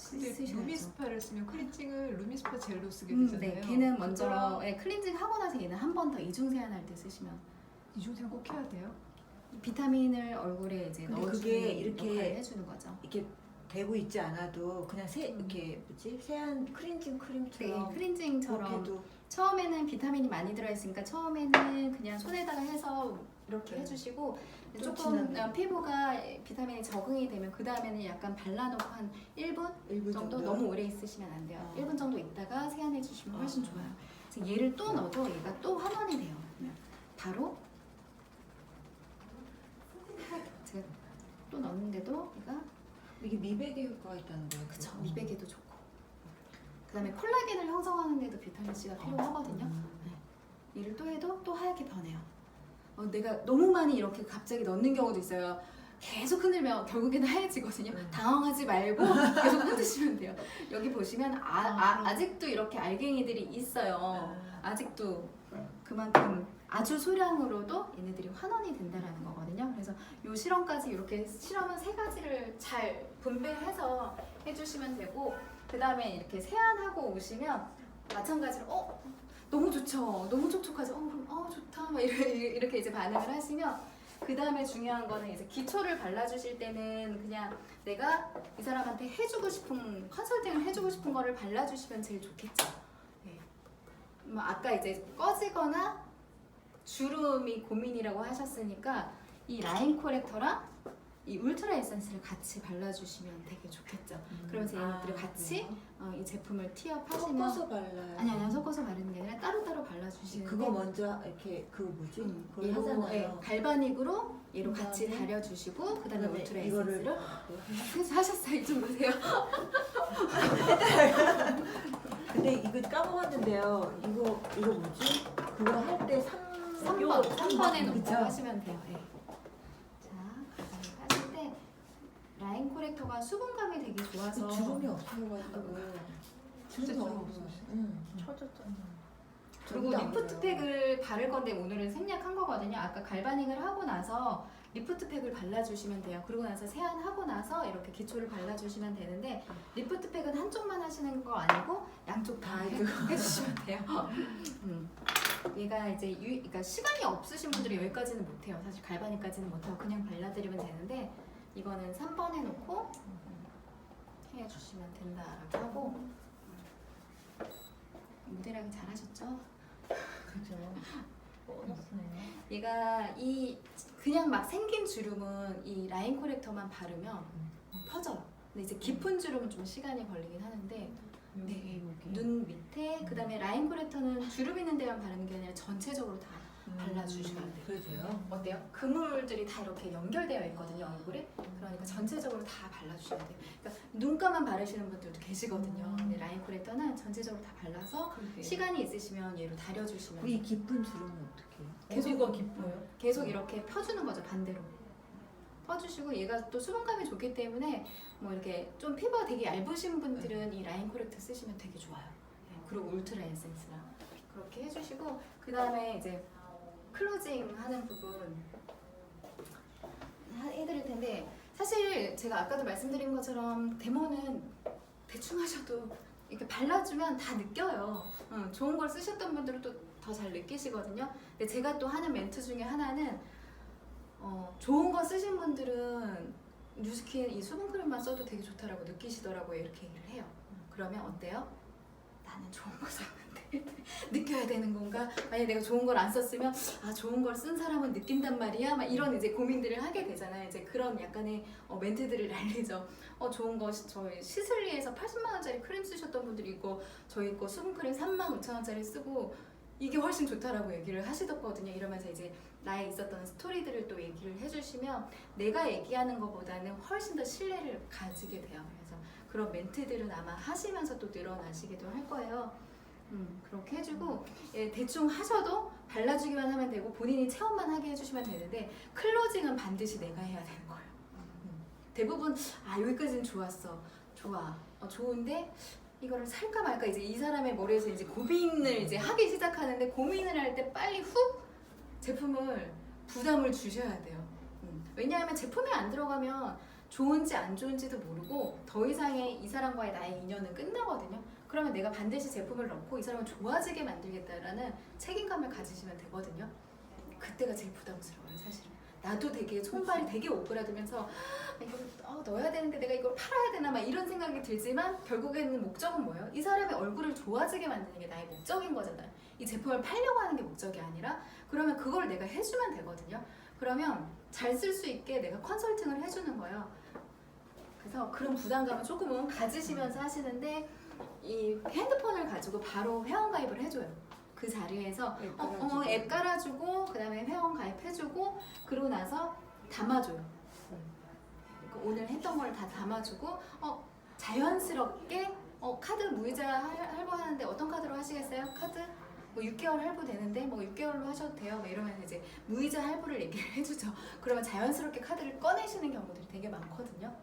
C: 근데
A: 쓰셔야죠.
C: 루미스파를 쓰면 클렌징을 루미스파 젤로 쓰게 되잖아요.
A: 네, 걔는 먼저
C: 그거랑
A: 클렌징 하고 나서 얘는 한 번 더 이중 세안할 때 쓰시면
C: 이중생 꼭 해야 돼요?
A: 비타민을 얼굴에 이제
D: 근데
A: 넣어주는
D: 그게 이렇게
A: 역할을 해주는 거죠.
D: 이렇게 대고 있지 않아도 그냥 이렇게 뭐지? 세안 클렌징
A: 네,
D: 크림처럼
A: 클렌징처럼
D: 그렇게도
A: 처음에는 비타민이 많이 들어있으니까 처음에는 그냥 손에다가 해서 이렇게
D: 네.
A: 해주시고
D: 좀
A: 조금
D: 진하게.
A: 피부가 비타민이 적응이 되면 그 다음에는 약간 발라놓고 한 1분
D: 1분
A: 정도 너무 오래 있으시면 안 돼요. 1분 정도 있다가 세안해 주시면 훨씬 좋아요. 그래서 얘를 또 넣어도 얘가 또 환원이 돼요. 그러면 바로 제가 또 넣는데도 얘가
D: 이게 미백에 효과가 있다는 거예요.
A: 그쵸 미백에도 좋고 그 다음에 콜라겐을 형성하는 데도 비타민C가 필요하거든요. 네. 얘를 또 해도 또 하얗게 변해요. 내가 너무 많이 이렇게 갑자기 넣는 경우도 있어요. 계속 흔들면 결국에는 하얘지거든요. 당황하지 말고 계속 흔드시면 돼요. 여기 보시면 아직도 이렇게 알갱이들이 있어요. 아직도 그만큼 아주 소량으로도 얘네들이 환원이 된다라는 거거든요. 그래서 이 실험까지 이렇게 실험은 3가지를 잘 분배해서 해주시면 되고 그 다음에 이렇게 세안하고 오시면 마찬가지로 너무 좋죠. 너무 촉촉하죠. 그럼 좋다. 막 이렇게 이제 반응을 하시면 그 다음에 중요한 거는 이제 기초를 발라주실 때는 그냥 내가 이 사람한테 해주고 싶은 컨설팅을 해주고 싶은 거를 발라주시면 제일 좋겠죠. 네. 뭐 아까 이제 꺼지거나 주름이 고민이라고 하셨으니까 이 라인 코렉터랑 이 울트라 에센스를 같이 발라주시면 되게 좋겠죠. 그러면서 얘네들을 같이 이 제품을 티업하시면
D: 섞어서 발라요.
A: 아니 섞어서 바르는 게 아니라 따로따로 발라주시는데
D: 그거 먼저 이렇게 그거 뭐지? 그걸
A: 얘로
D: 하잖아요.
A: 갈바닉으로 얘로 같이
D: 그다음에
A: 달여주시고 그 다음에 울트라
D: 이거를
A: 에센스를 그래서 하셨어요. 이 정도세요?
D: 근데 이거 까먹었는데요. 이거 뭐지? 그거 할 때
A: 3번에 놓고
D: 그쵸?
A: 하시면 돼요. 네. 자, 가장 하실 때 라인 코렉터가 수분감이 되게 좋아서
D: 주름이 없어가지고
C: 진짜 주름
D: 없어.
C: 없어요.
D: 응.
B: 쳐졌잖아.
A: 그리고 리프트팩을 바를 건데 오늘은 생략한 거거든요. 아까 갈바닉을 하고 나서 리프트팩을 발라주시면 돼요. 그리고 나서 세안하고 나서 이렇게 기초를 발라주시면 되는데 리프트팩은 한쪽만 하시는 거 아니고 양쪽 다 해주시면 돼요. 얘가 이제 그러니까 시간이 없으신 분들이 여기까지는 못해요. 사실 갈바닉까지는 못하고 그냥 발라드리면 되는데 이거는 3번에 놓고 해주시면 된다라고 하고 모델하기 잘하셨죠?
B: 그죠. 뻔했네요.
A: 얘가 이 그냥 막 생긴 주름은 이 라인 코렉터만 바르면 퍼져요. 근데 이제 깊은 주름은 좀 시간이 걸리긴 하는데 네, 눈 밑에 그다음에 라인 코렉터는 주름 있는 데만 바르는 게 아니라 전체적으로 다 발라주셔야 돼요.
D: 그러세요?
A: 어때요? 그물들이 다 이렇게 연결되어 있거든요, 얼굴에. 그러니까 전체적으로 다 발라주셔야 돼요. 그러니까 눈가만 바르시는 분들도 계시거든요. 근데 라인 코렉터는 전체적으로 다 발라서 시간이 있으시면 얘로 다려주시면
D: 이 깊은 주름은 어떻게 해요?
B: 계속 깊어요?
A: 계속 이렇게 펴주는 거죠, 반대로. 펴주시고 얘가 또 수분감이 좋기 때문에 뭐 이렇게 좀 피부가 되게 얇으신 분들은 이 라인 코렉터 쓰시면 되게 좋아요. 네, 그리고 울트라 에센스랑 그렇게 해주시고 그 다음에 이제 클로징 하는 부분 해드릴 텐데 사실 제가 아까도 말씀드린 것처럼 데모는 대충 하셔도 이렇게 발라주면 다 느껴요. 좋은 걸 쓰셨던 분들은 또 더 잘 느끼시거든요. 근데 제가 또 하는 멘트 중에 하나는 좋은 거 쓰신 분들은 뉴스킨 이 수분크림만 써도 되게 좋다라고 느끼시더라고요. 이렇게 얘기를 해요. 그러면 어때요? 나는 좋은 거 샀는데 느껴야 되는 건가? 만약에 내가 좋은 걸 안 썼으면 아 좋은 걸 쓴 사람은 느낀단 말이야? 막 이런 이제 고민들을 하게 되잖아요. 이제 그런 약간의 멘트들을 날리죠. 좋은 거 저희 시슬리에서 80만 원짜리 크림 쓰셨던 분들이 있고 저희 거 수분크림 35,000원짜리 쓰고 이게 훨씬 좋다라고 얘기를 하시더거든요. 이러면서 이제 나에 있었던 스토리들을 또 얘기를 해주시면 내가 얘기하는 것보다는 훨씬 더 신뢰를 가지게 돼요. 그래서 그런 멘트들은 아마 하시면서 또 늘어나시기도 할 거예요. 그렇게 해주고 대충 하셔도 발라주기만 하면 되고 본인이 체험만 하게 해주시면 되는데 클로징은 반드시 내가 해야 되는 거예요. 대부분 여기까지는 좋았어, 좋아, 좋은데 이거를 살까 말까 이제 이 사람의 머리에서 이제 고민을 이제 하기 시작하는데 고민을 할 때 빨리 훅 제품을 부담을 주셔야 돼요. 왜냐하면 제품이 안 들어가면 좋은지 안 좋은지도 모르고 더 이상의 이 사람과의 나의 인연은 끝나거든요. 그러면 내가 반드시 제품을 넣고 이 사람을 좋아지게 만들겠다라는 책임감을 가지시면 되거든요. 그때가 제일 부담스러워요, 사실은. 나도 되게 손발이 되게 오그라들면서 이걸 넣어야 되는데 내가 이걸 팔아야 되나 막 이런 생각이 들지만 결국에는 목적은 뭐예요? 이 사람의 얼굴을 좋아지게 만드는 게 나의 목적인 거잖아요. 이 제품을 팔려고 하는 게 목적이 아니라 그러면 그걸 내가 해주면 되거든요. 그러면 잘 쓸 수 있게 내가 컨설팅을 해주는 거예요. 그래서 그런 부담감을 조금은 가지시면서 하시는데 이 핸드폰을 가지고 바로 회원가입을 해줘요. 그 자리에서 앱 깔아주고 그 다음에 회원 가입해주고 그러고 나서 담아줘요. 그러니까 오늘 했던 걸 다 담아주고 자연스럽게 카드 무이자 할부하는데 어떤 카드로 하시겠어요? 카드? 뭐 6개월 할부 되는데 뭐 6개월로 하셔도 돼요. 뭐 이러면 이제 무이자 할부를 얘기를 해주죠. 그러면 자연스럽게 카드를 꺼내시는 경우들이 되게 많거든요.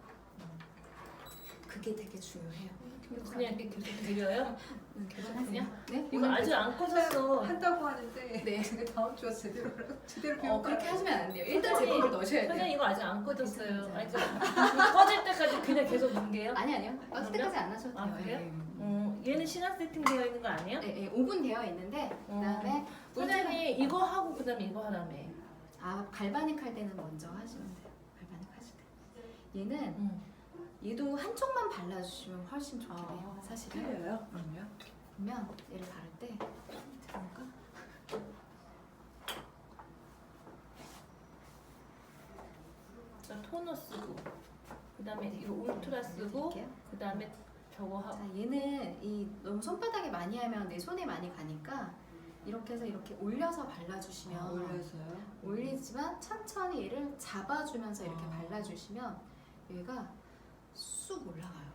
A: 그게 되게 중요해요.
B: 그냥 이렇게 계속 드려요?
A: 괜찮으세요? 네?
B: 이거 아직 안 꺼졌어.
C: 한다고 하는데
A: 네.
C: 제가 다음 주에 제대로 배울까?
A: 그렇게 하시면 안 돼요. 일단
B: 선생님,
A: 제품을 넣으셔야 돼요.
B: 선생님 이거 아직 안 꺼졌어요.
A: 괜찮아요.
B: 아직 꺼질 때까지 그냥 계속 넣게요?
A: 아니요. 꺼질 때까지 안 하셔도 돼요.
B: 그래요? 얘는 시간 세팅 되어 있는 거 아니에요?
A: 네, 5분 되어 있는데 그다음에
B: 선생님 이거 하고 그다음에 이거 하라며.
A: 갈바닉 할 때는 먼저 하시면 돼요. 갈바닉 하실 때. 얘는 얘도 한쪽만 발라주시면 훨씬 좋긴 해요. 사실은.
D: 틀려요? 그럼요?
A: 그러면 얘를 바를 때 잠깐만.
B: 토너 쓰고 그다음에 이거 울트라 쓰고
A: 해볼게요.
B: 그다음에 저거 하고.
A: 자, 얘는 너무 손바닥에 많이 하면 내 손에 많이 가니까 이렇게 해서 이렇게 올려서 발라주시면
D: 올려서요?
A: 올리지만 천천히 얘를 잡아주면서 이렇게 발라주시면 얘가 쑥 올라가요.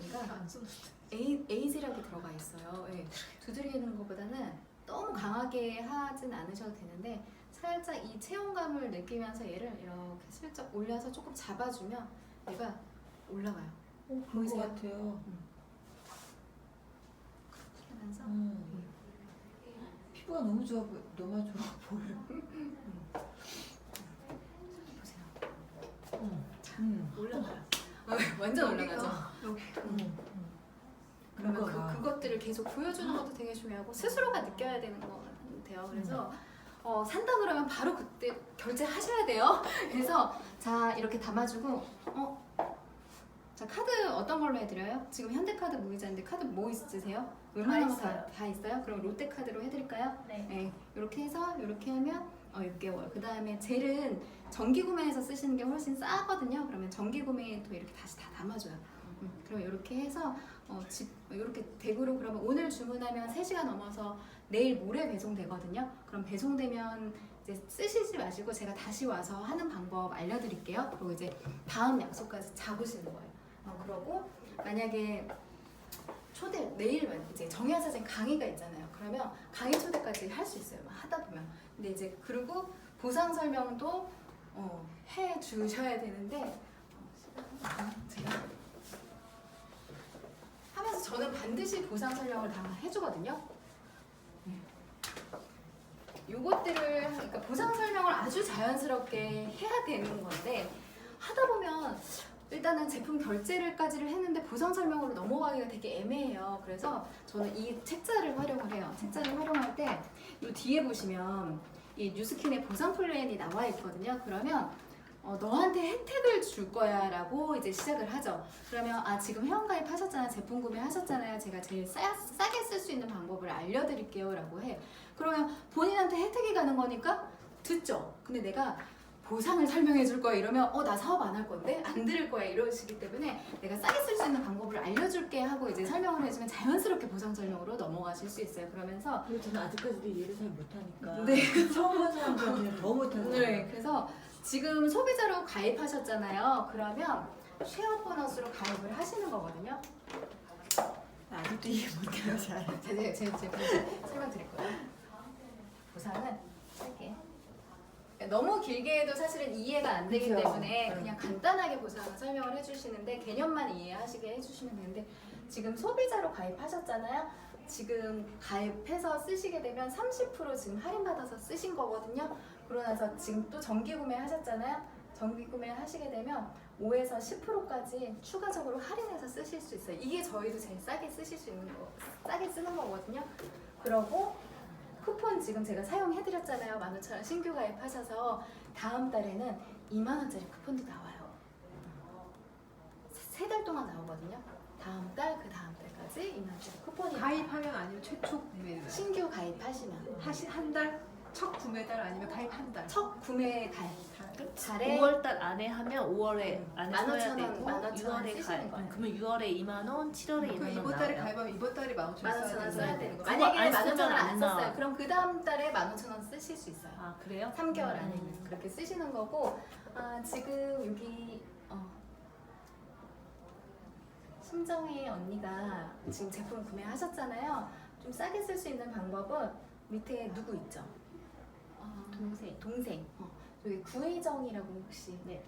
A: 얘가
C: 안 쓰는데.
A: 에이즈력이 들어가 있어요. 예. 두드리는 것보다는 너무 강하게 하진 않으셔도 되는데 살짝 이 체온감을 느끼면서 얘를 이렇게 슬쩍 올려서 조금 잡아주면 얘가 올라가요.
D: 그런 것
A: 보이세요?
D: 같아요.
A: 그러면서
D: 피부가 너무 좋아 보여.
A: 보세요. 올라가요. 완전 올라가죠. 그러면 그것들을 계속 보여주는 것도 되게 중요하고 스스로가 느껴야 되는 것 같아요. 그래서 산다 그러면 바로 그때 결제하셔야 돼요. 그래서 자 이렇게 담아주고 자 카드 어떤 걸로 해드려요? 지금 현대카드 무이자인데 카드 뭐 있으세요? 웬만한 다 있어요? 그럼 롯데카드로 해드릴까요?
B: 네.
A: 이렇게 해서 이렇게 하면 6개월. 그 다음에 젤은 정기 구매해서 쓰시는 게 훨씬 싸거든요. 그러면 정기 구매도 이렇게 다시 다 담아줘요. 그럼 이렇게 해서 이렇게 댁으로 그러면 오늘 주문하면 3시간 넘어서 내일 모레 배송되거든요. 그럼 배송되면 이제 쓰시지 마시고 제가 다시 와서 하는 방법 알려드릴게요. 그리고 이제 다음 약속까지 잡으시는 거예요. 그러고 만약에 내일 이제 정혜아 선생 강의가 있잖아요. 그러면 강의 초대까지 할 수 있어요. 하다 보면. 근데 이제 그리고 보상 설명도 해 주셔야 되는데 제가 하면서 저는 반드시 보상 설명을 다 해주거든요. 요것들을 그러니까 보상 설명을 아주 자연스럽게 해야 되는 건데 하다 보면 일단은 제품 결제를까지를 했는데 보상 설명으로 넘어가기가 되게 애매해요. 그래서 저는 이 책자를 활용을 해요. 책자를 활용할 때 이 뒤에 보시면 이 뉴스킨의 보상 플랜이 나와 있거든요. 그러면 너한테 혜택을 줄 거야 라고 이제 시작을 하죠. 그러면 지금 회원가입 하셨잖아요. 제품 구매하셨잖아요. 제가 제일 싸게 쓸 수 있는 방법을 알려드릴게요 라고 해. 그러면 본인한테 혜택이 가는 거니까 듣죠. 근데 내가 보상을 설명해 줄 거야 이러면 나 사업 안 할 건데? 안 들을 거야 이러시기 때문에 내가 싸게 쓸 수 있는 방법을 알려줄게 하고 이제 설명을 해주면 자연스럽게 보상 설명으로 넘어가실 수 있어요. 그러면서
D: 그리고 저는 아직까지도 이해를 잘 못하니까
A: 네.
D: 처음 한 사람들한테는 더 못하는 거예요.
A: 네, 그래서 지금 소비자로 가입하셨잖아요. 그러면 쉐어 보너스로 가입을 하시는 거거든요.
D: 아직도 이해 못해요 잘.
A: 제가 설명드릴 거예요. 보상은 짧게. 너무 길게 해도 사실은 이해가 안 되기
D: 그쵸.
A: 때문에 그냥 간단하게 보상을 설명을 해주시는데 개념만 이해하시게 해주시면 되는데 지금 소비자로 가입하셨잖아요. 지금 가입해서 쓰시게 되면 30% 지금 할인받아서 쓰신 거거든요. 그러고 나서 지금 또 정기 구매 하셨잖아요. 정기 구매 하시게 되면 5에서 10%까지 추가적으로 할인해서 쓰실 수 있어요. 이게 저희도 제일 싸게 쓰실 수 있는 거, 싸게 쓰는 거거든요. 그러고 쿠폰 지금 제가 사용해드렸잖아요. 15,000원 신규 가입하셔서 다음 달에는 2만원짜리 쿠폰도 나와요. 3달 동안 나오거든요. 다음 달, 그 다음 달까지 2만원짜리 쿠폰이
C: 가입하면 아니면 최초 구매달.
A: 신규 가입하시면
C: 한 달? 첫 구매달 아니면 가입 한 달?
A: 첫 구매 달에
B: 5월달 안에 하면 5월에 안에 써야
A: 15,000원,
B: 되고
A: 15,000원
B: 6월에
A: 쓰시는 거예요.
B: 그러면 6월에 2만 원, 7월에 2만
C: 그
B: 원
C: 이번 달에
B: 나와요.
C: 가입하면 이번 달에 15,000원
A: 15,000원 써야 되는 거.
B: 그거
A: 만약에
B: 안 쓰면
A: 15,000원 안
B: 안 나와.
A: 썼어요. 그럼 그 다음 달에 15,000원 쓰실 수 있어요.
B: 아 그래요?
A: 3개월 안에는 그렇게 쓰시는 거고 지금 여기 심정희 언니가 지금 제품 구매하셨잖아요. 좀 싸게 쓸 수 있는 방법은 밑에 누구 있죠? 동생. 저기 구혜정이라고 혹시
B: 네.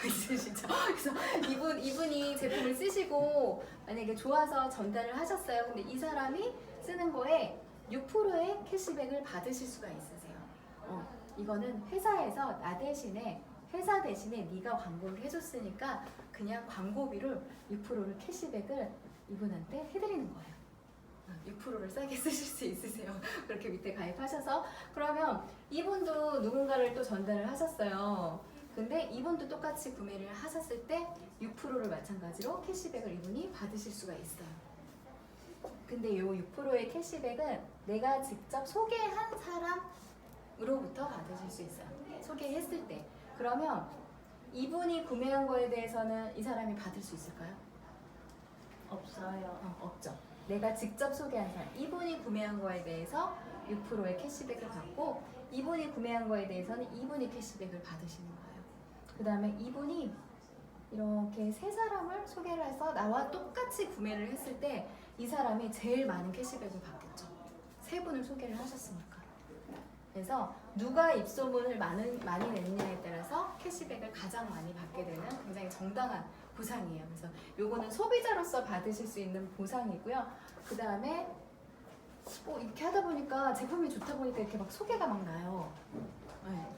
A: 있으시죠? 그래서 이분이 제품을 쓰시고 만약에 좋아서 전달을 하셨어요. 근데 이 사람이 쓰는 거에 6%의 캐시백을 받으실 수가 있으세요. 이거는 회사에서 회사 대신에 네가 광고를 해줬으니까 그냥 광고비를 6%를 캐시백을 이분한테 해드리는 거예요. 6%를 싸게 쓰실 수 있으세요. 그렇게 밑에 가입하셔서 그러면 이분도 누군가를 또 전달을 하셨어요. 근데 이분도 똑같이 구매를 하셨을 때 6%를 마찬가지로 캐시백을 이분이 받으실 수가 있어요. 근데 이 6%의 캐시백은 내가 직접 소개한 사람으로부터 받으실 수 있어요. 소개했을 때. 그러면 이분이 구매한 거에 대해서는 이 사람이 받을 수 있을까요?
B: 없어요.
A: 없죠. 내가 직접 소개한 사람, 이분이 구매한 거에 대해서 6%의 캐시백을 받고 이분이 구매한 거에 대해서는 이분이 캐시백을 받으시는 거예요. 그 다음에 이분이 이렇게 세 사람을 소개를 해서 나와 똑같이 구매를 했을 때 이 사람이 제일 많은 캐시백을 받겠죠. 세 분을 소개를 하셨으니까. 그래서 누가 입소문을 많이 냈느냐에 따라서 캐시백을 가장 많이 받게 되는 굉장히 정당한 보상이에요. 그래서 요거는 소비자로서 받으실 수 있는 보상이고요. 그 다음에 이렇게 하다 보니까 제품이 좋다 보니까 이렇게 막 소개가 막 나요. 네.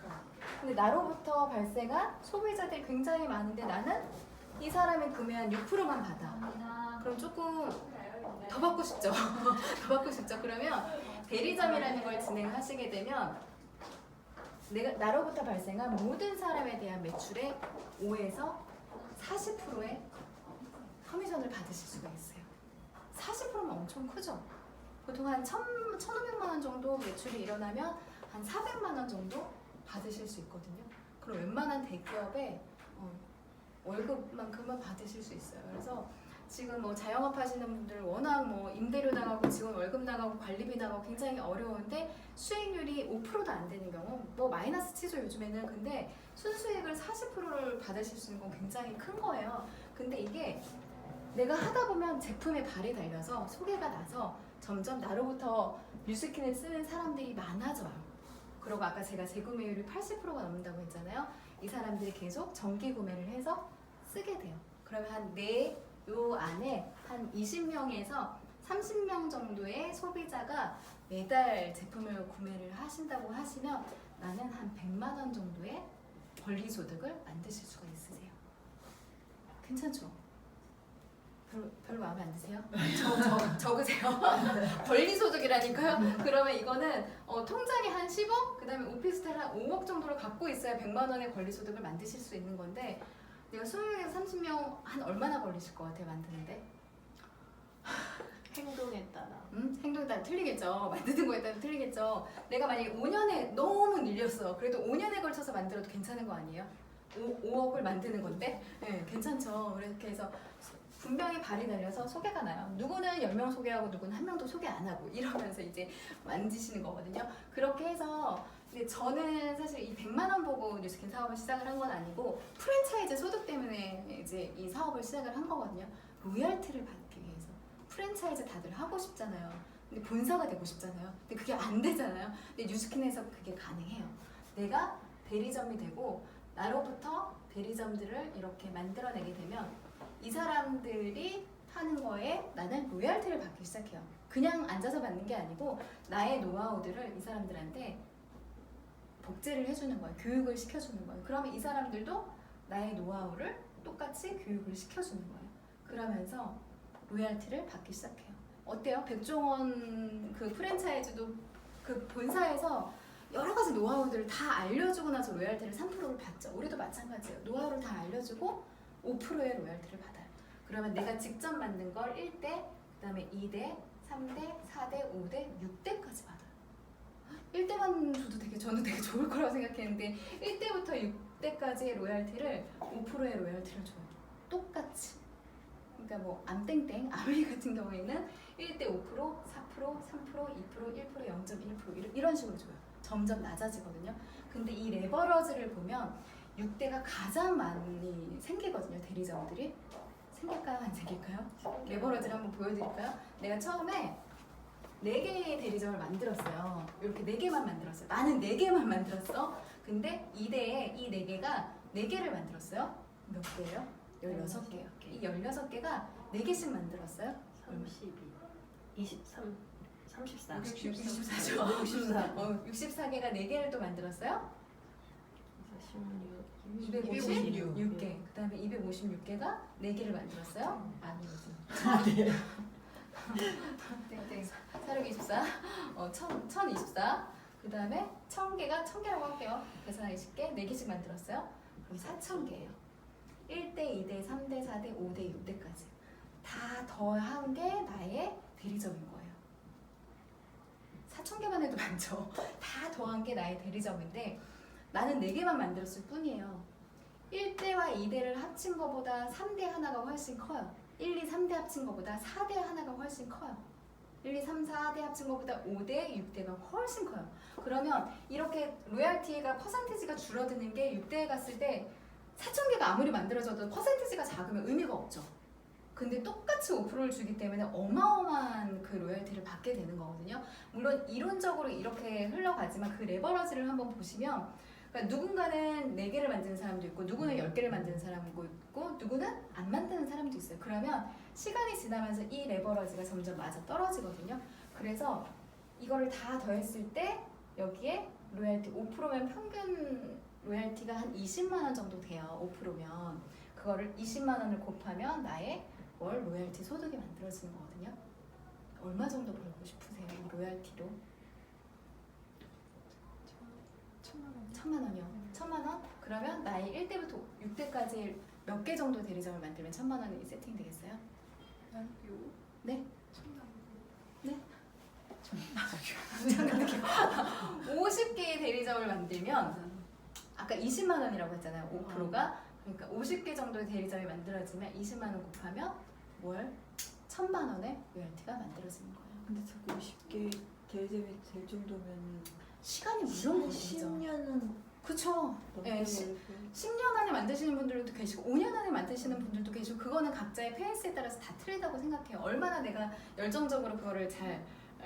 A: 근데 나로부터 발생한 소비자들이 굉장히 많은데 나는 이 사람이 구매한 6%만 받아. 그럼 조금 더 받고 싶죠. 더 받고 싶죠. 그러면 대리점이라는 걸 진행하시게 되면 나로부터 발생한 모든 사람에 대한 매출의 5에서 40%의 커미션을 받으실 수가 있어요. 40%면 엄청 크죠. 보통 한 1,500만 원 정도 매출이 일어나면 한 400만 원 정도 받으실 수 있거든요. 그럼 웬만한 대기업의 월급만큼은 받으실 수 있어요. 그래서 지금 자영업 하시는 분들 워낙 임대료 나가고 직원 월급 나가고 관리비 나가고 굉장히 어려운데 수익률이 5%도 안 되는 경우 마이너스 치죠 요즘에는. 근데 순수익을 40%를 받으실 수 있는 건 굉장히 큰 거예요. 근데 이게 내가 하다 보면 제품에 발이 달려서 소개가 나서 점점 나로부터 뉴스킨을 쓰는 사람들이 많아져요. 그리고 아까 제가 재구매율이 80%가 넘는다고 했잖아요. 이 사람들이 계속 정기 구매를 해서 쓰게 돼요. 그러면 요 안에 한 20명에서 30명 정도의 소비자가 매달 제품을 구매를 하신다고 하시면 나는 한 100만 원 정도의 권리소득을 만드실 수가 있으세요. 괜찮죠? 별로 마음에 안 드세요? 적으세요. 권리소득이라니까요. 그러면 이거는 통장에 한 10억, 그 다음에 오피스텔 한 5억 정도를 갖고 있어야 100만 원의 권리소득을 만드실 수 있는 건데 내가 20명에서 30명 한 얼마나 걸리실 것 같아요, 만드는데?
C: 행동에 따라.
A: 행동에 따라 틀리겠죠. 만드는 거에 따라 틀리겠죠. 내가 만약에 5년에 너무 밀렸어. 그래도 5년에 걸쳐서 만들어도 괜찮은 거 아니에요? 5억을 만드는 건데? 네, 괜찮죠. 그렇게 해서 분명히 발이 달려서 소개가 나요. 누구는 10명 소개하고 누구는 한 명도 소개 안 하고 이러면서 이제 만드시는 거거든요. 그렇게 해서 근데 저는 사실 이 100만 원 보고 뉴스킨 사업을 시작을 한 건 아니고 프랜차이즈 소득 때문에 이제 이 사업을 시작을 한 거거든요. 로열티를 받기 위해서. 프랜차이즈 다들 하고 싶잖아요. 근데 본사가 되고 싶잖아요. 근데 그게 안 되잖아요. 근데 뉴스킨에서 그게 가능해요. 내가 대리점이 되고 나로부터 대리점들을 이렇게 만들어내게 되면 이 사람들이 하는 거에 나는 로열티를 받기 시작해요. 그냥 앉아서 받는 게 아니고 나의 노하우들을 이 사람들한테 복제를 해주는 거예요. 교육을 시켜주는 거예요. 그러면 이 사람들도 나의 노하우를 똑같이 교육을 시켜주는 거예요. 그러면서 로열티를 받기 시작해요. 어때요? 백종원 그 프랜차이즈도 그 본사에서 여러 가지 노하우들을 다 알려주고 나서 로열티를 3%를 받죠. 우리도 마찬가지예요. 노하우를 다 알려주고 5%의 로열티를 받아요. 그러면 내가 직접 만든 걸 1대, 그 다음에 2대, 3대, 4대, 5대, 6대까지 받아요. 1대만 줘도 저는 되게 좋을 거라고 생각했는데 1대부터 6대까지의 로열티를 5%의 로열티를 줘요. 똑같이. 그러니까 뭐 암땡땡, 아메리 같은 경우에는 1대 5%, 4%, 3%, 2%, 1%, 0.1% 이런 식으로 줘요. 점점 낮아지거든요. 근데 이 레버러지를 보면 6대가 가장 많이 생기거든요. 대리점들이. 생길까요? 안 생길까요? 레버러지를 한번 보여드릴까요? 내가 처음에 4개의 대리점을 만들었어요. 이렇게 4개만 만들었어요. 나는 4개만 만들었어. 근데 2대에 이 4개가 4개를 만들었어요. 몇 개예요? 16개요. 이 16개가 4개씩 만들었어요.
B: 32, 23, 34.
A: 64죠.
B: 64.
A: 64개가 4개를 또 만들었어요.
B: 16.
A: 256개. 그 다음에 256개가 4개를 만들었어요. 아니거든. 땡땡. 424. 1024. 그 다음에 1000개가 1000개라고 할게요. 계산하기 쉽게 4개씩 만들었어요. 그럼 4000개예요. 1대, 2대, 3대, 4대, 5대, 6대까지. 다 더한 게 나의 대리점인 거예요. 4000개만 해도 많죠. 다 더한 게 나의 대리점인데 나는 4개만 만들었을 뿐이에요. 1대와 2대를 합친 것보다 3대 하나가 훨씬 커요. 1, 2, 3대 합친 것보다 4대 하나가 훨씬 커요. 1, 2, 3, 4대 합친 것보다 5대, 6대가 훨씬 커요. 그러면 이렇게 로얄티가 퍼센티지가 줄어드는 게 6대에 갔을 때 4,000개가 아무리 만들어져도 퍼센티지가 작으면 의미가 없죠. 근데 똑같이 5%를 주기 때문에 어마어마한 그 로열티를 받게 되는 거거든요. 물론 이론적으로 이렇게 흘러가지만 그 레버러지를 한번 보시면 그러니까 누군가는 4개를 만드는 사람도 있고 누구는 10개를 만드는 사람도 있고 누구는 안 만드는 사람도 있어요. 그러면 시간이 지나면서 이 레버러지가 점점 맞아 떨어지거든요. 그래서 이거를 다 더했을 때 여기에 로열티 5%면 평균 로열티가 한 20만 원 정도 돼요. 5%면 그거를 20만 원을 곱하면 나의 월 로열티 소득이 만들어지는 거거든요. 얼마 정도 벌고 싶으세요? 이 로열티로? 1000만 원이요. 1000만 원? 그러면 나의 1대부터 6대까지 몇 개 정도 대리점을 만들면 1000만 원이 세팅 되겠어요? 네? 50개의 대리점을 만들면 아까 20만 원이라고 했잖아요. 5%가 그러니까 50개 정도의 대리점이 만들어지면 20만 원 곱하면 월 1000만 원의 로열티가 만들어지는 거예요.
D: 근데 자꾸 50개 대리점이 될 정도면
A: 시간이 물론 걸리죠.
D: 10년은
A: 그쵸. 네, 10년 안에 만드시는 분들도 계시고 5년 안에 만드시는 분들도 계시고 그거는 각자의 페이스에 따라서 다 틀리다고 생각해요. 얼마나 내가 열정적으로 그거를 잘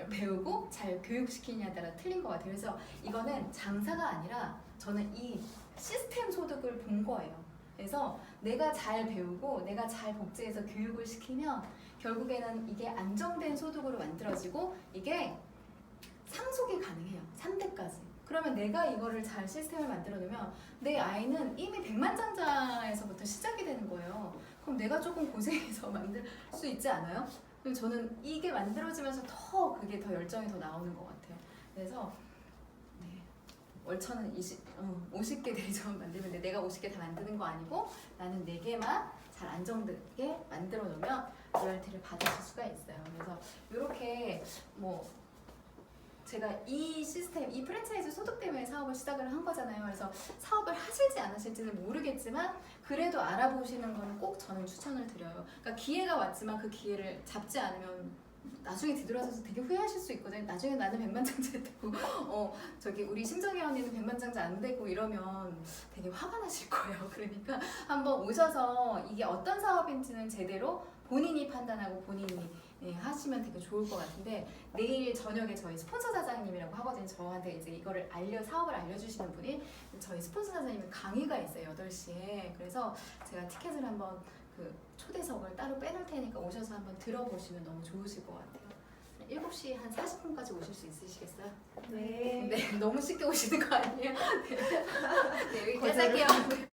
A: 배우고 잘 교육시키냐에 따라 틀린 것 같아요. 그래서 이거는 장사가 아니라 저는 이 시스템 소득을 본 거예요. 그래서 내가 잘 배우고 내가 잘 복제해서 교육을 시키면 결국에는 이게 안정된 소득으로 만들어지고 이게 상속이 가능해요. 3대까지. 그러면 내가 이거를 잘 시스템을 만들어 놓으면 내 아이는 이미 백만장자에서부터 시작이 되는 거예요. 그럼 그럼 내가 조금 고생해서 만들 수 있지 않아요? 그리고 저는 이게 만들어지면서 더 그게 더 열정이 더 나오는 것 같아요. 그래서 네, 월천은 50개 대리점 만들면 돼. 내가 50개 다 만드는 거 아니고 나는 4개만 잘 안정되게 만들어 놓으면 로열티를 받으실 수가 있어요. 그래서 이렇게 뭐 제가 이 시스템, 이 프랜차이즈 소득 때문에 사업을 시작을 한 거잖아요. 그래서 사업을 하실지 안 하실지는 모르겠지만 그래도 알아보시는 거는 꼭 저는 추천을 드려요. 그러니까 기회가 왔지만 그 기회를 잡지 않으면 나중에 뒤돌아서서 되게 후회하실 수 있거든요. 나중에 나는 백만장자 되고 저기 우리 심정희 언니는 백만장자 안 되고 이러면 되게 화가 나실 거예요. 그러니까 한번 오셔서 이게 어떤 사업인지는 제대로 본인이 판단하고 본인이 하시면 되게 좋을 것 같은데 내일 저녁에 저희 스폰서 사장님이라고 하거든요. 저한테 이제 이거를 사업을 알려주시는 분이 저희 스폰서 사장님 강의가 있어요. 8시에. 그래서 제가 티켓을 한번 그 초대석을 따로 빼놓을 테니까 오셔서 한번 들어보시면 너무 좋으실 것 같아요. 7시 한 40분까지 오실 수 있으시겠어요?
D: 네.
A: 네, 너무 쉽게 오시는 거 아니에요? 네, 여기까지 할게요.